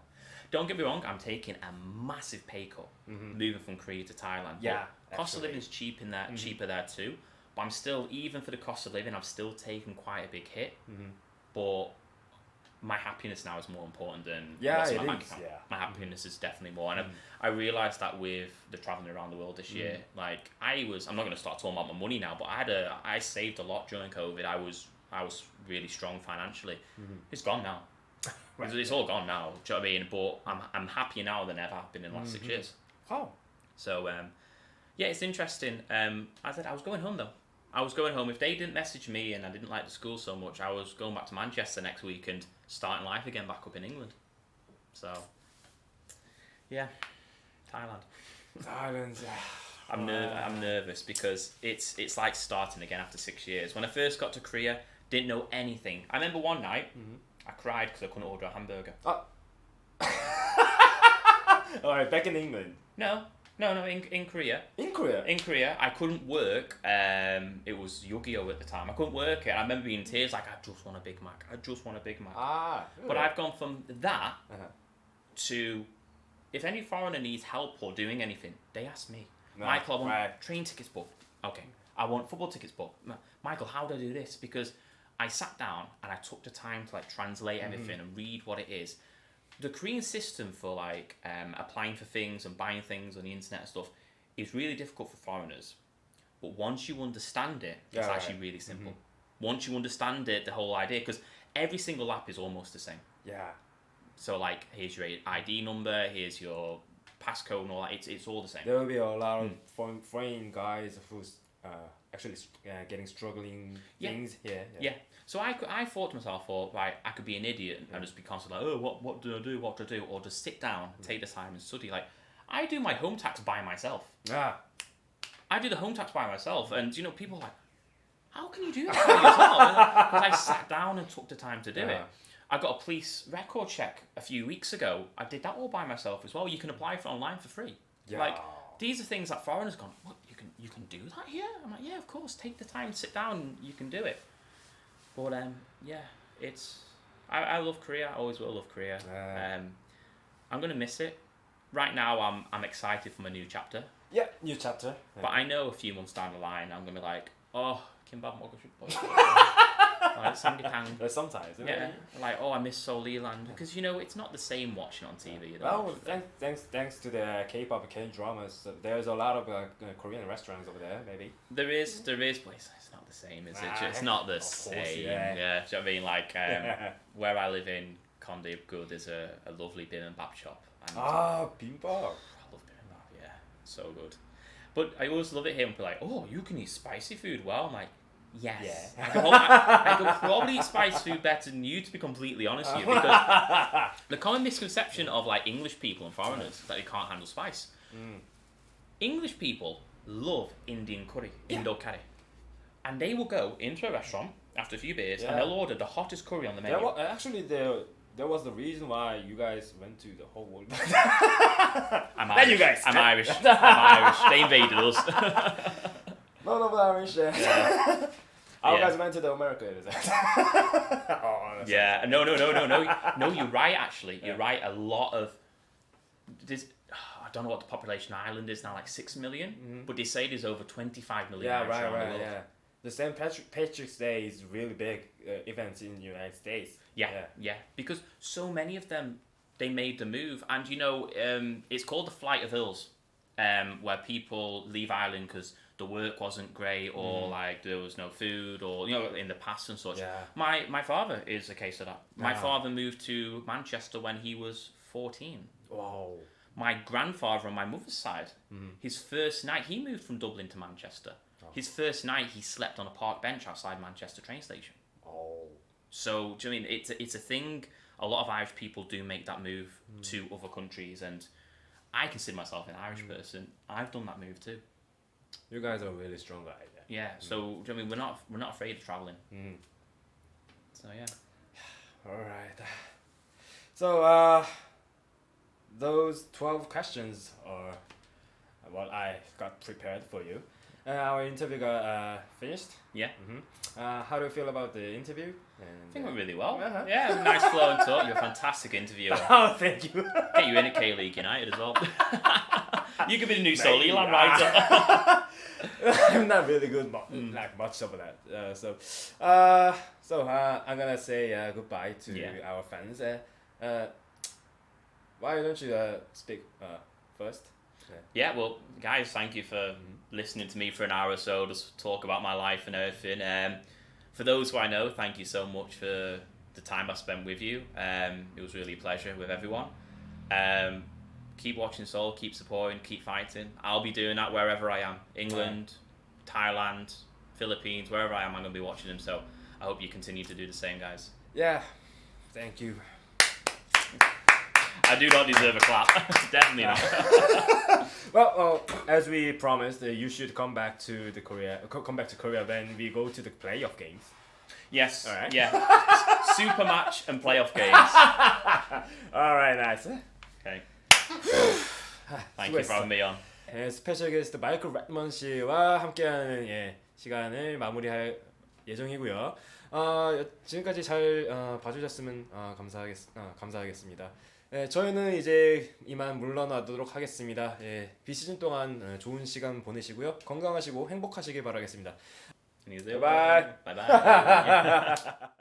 Don't get me wrong, I'm taking a massive pay cut moving from Korea to Thailand.
Yeah,
but cost of living is cheaper there too. But I'm still, even for the cost of living, I'm still taking quite a big hit. But my happiness now is more important than what's in my bank account.
Yeah.
My happiness is definitely more, and I realised that with the travelling around the world this year. Like I'm not going to start talking about my money now, but I saved a lot during COVID. I was really strong financially. It's gone now. Right. It's all gone now. Do you know what I mean? But I'm happier now than ever I've been in the last 6 years.
Oh.
So it's interesting. I said I was going home though. I was going home. If they didn't message me and I didn't like the school so much, I was going back to Manchester next week and starting life again back up in England. So, yeah, Thailand.
Thailand.
I'm nervous because it's like starting again after 6 years. When I first got to Korea, didn't know anything. I remember one night, I cried because I couldn't order a hamburger.
Oh. Alright, back in England.
No, in Korea.
In Korea?
In Korea, I couldn't work. It was Yu-Gi-Oh at the time. I couldn't work it. I remember being in tears like, I just want a Big Mac.
Really?
But I've gone from that to, if any foreigner needs help or doing anything, they ask me. Michael, I want train tickets booked. Okay, I want football tickets, but Michael, how do I do this? Because I sat down and I took the time to like translate everything and read what it is. The Korean system for like applying for things and buying things on the internet and stuff is really difficult for foreigners. But once you understand it, it's actually really simple. Once you understand it, the whole idea, because every single app is almost the same.
Yeah.
So like, here's your ID number, here's your passcode and all that. It's all the same.
There will be a lot of foreign guys who's actually getting struggling things here.
Yeah. So I thought to myself, right, I could be an idiot and just be constantly like, oh, what do I do? What do I do? Or just sit down, take the time and study. Like, I do my home tax by myself. I do the home tax by myself, and you know, people are like, how can you do that by yourself? Because I sat down and took the time to do it. I got a police record check a few weeks ago. I did that all by myself as well. You can apply for online for free.
Yeah.
Like, these are things that foreigners gone, what, you can do that here? I'm like, yeah, of course, take the time, sit down, you can do it. But yeah, it's I love Korea. I always will love Korea. I'm gonna miss it. Right now, I'm excited for my new chapter.
Yeah, new chapter.
But I know a few months down the line, I'm gonna be like, oh, 김밥 먹고 싶어. Like samgyetang.
There's sometimes.
Yeah, like, oh, I miss Seoul-iland, because you know it's not the same watching on TV.
Well, thanks to the K-pop, K-dramas, there's a lot of Korean restaurants over there. Maybe
there is, but it's not the same, is it? It's not the same. Yeah. Do you know what I mean? Like where I live in Kondaeupgu, there's a lovely bibimbap shop. And
bibimbap.
I love bibimbap. Yeah, so good. But I always love it here and be like, oh, you can eat spicy food. Well, I'm like, yes. Yeah. I could probably eat spicy food better than you, to be completely honest with you, because the common misconception of like English people and foreigners is that they can't handle spice. English people love Indian curry, Indo curry, and they will go into a restaurant after a few beers and they'll order the hottest curry on the menu.
There was the reason why you guys went to the whole world.
I'm Irish. I'm Irish. They invaded us.
No, Irish. Our guys went to the America.
Yeah, no. No, you're right. Actually, you're right. A lot of this. I don't know what the population of Ireland is now, like 6 million, but they say there's over 25 million.
Yeah, right. Yeah. The St. Patrick's Day is really big event in the United States.
Yeah, because so many of them, they made the move, and you know, it's called the Flight of Ills, where people leave Ireland because the work wasn't great, or like there was no food, or you know, in the past and such.
Yeah.
My father is a case of that. My father moved to Manchester when he was 14.
Wow.
My grandfather on my mother's side, his first night, he moved from Dublin to Manchester. His first night, he slept on a park bench outside Manchester train station. So, do you know what I mean? It's a thing. A lot of Irish people do make that move to other countries, and I consider myself an Irish person. I've done that move too.
You guys are really strong guys.
Yeah. So, do you know what I mean? We're not afraid of traveling. So yeah.
All right. So those 12 questions are what I got prepared for you. Our interview got finished.
Yeah.
How do you feel about the interview?
I think it went really well. Yeah, nice flow and talk. You're a fantastic interviewer.
Oh, thank you.
Get you in at K-League United as well. You could be the new Seoul-iland writer.
I'm not really good, like much of that. So I'm gonna say goodbye to our fans. Why don't you speak first?
Yeah, well, guys, thank you for listening to me for an hour or so, just talk about my life and everything. For those who I know, thank you so much for the time I spent with you. It was really a pleasure with everyone. Keep watching Seoul, keep supporting, keep fighting. I'll be doing that wherever I am. England, Thailand, Philippines, wherever I am, I'm going to be watching them. So I hope you continue to do the same, guys.
Yeah, thank you.
I do not deserve a clap. Definitely not.
Well, as we promised, you should come back to Korea when we go to the playoff games.
Yes.
All right.
Yeah. Super match and playoff games.
All right, nice.
Okay. Thank you for having me on.
스페셜 게스트 마이클 레드먼드 씨와 함께하는 시간을 마무리할 예정이고요. 지금까지 잘 봐주셨으면 감사하겠습니다. 저희는 이제 이만 물러나도록 하겠습니다. 비시즌 동안 좋은 시간 보내시고요. 건강하시고 행복하시길 바라겠습니다.
안녕히 계세요.
바이바이.
바이바이.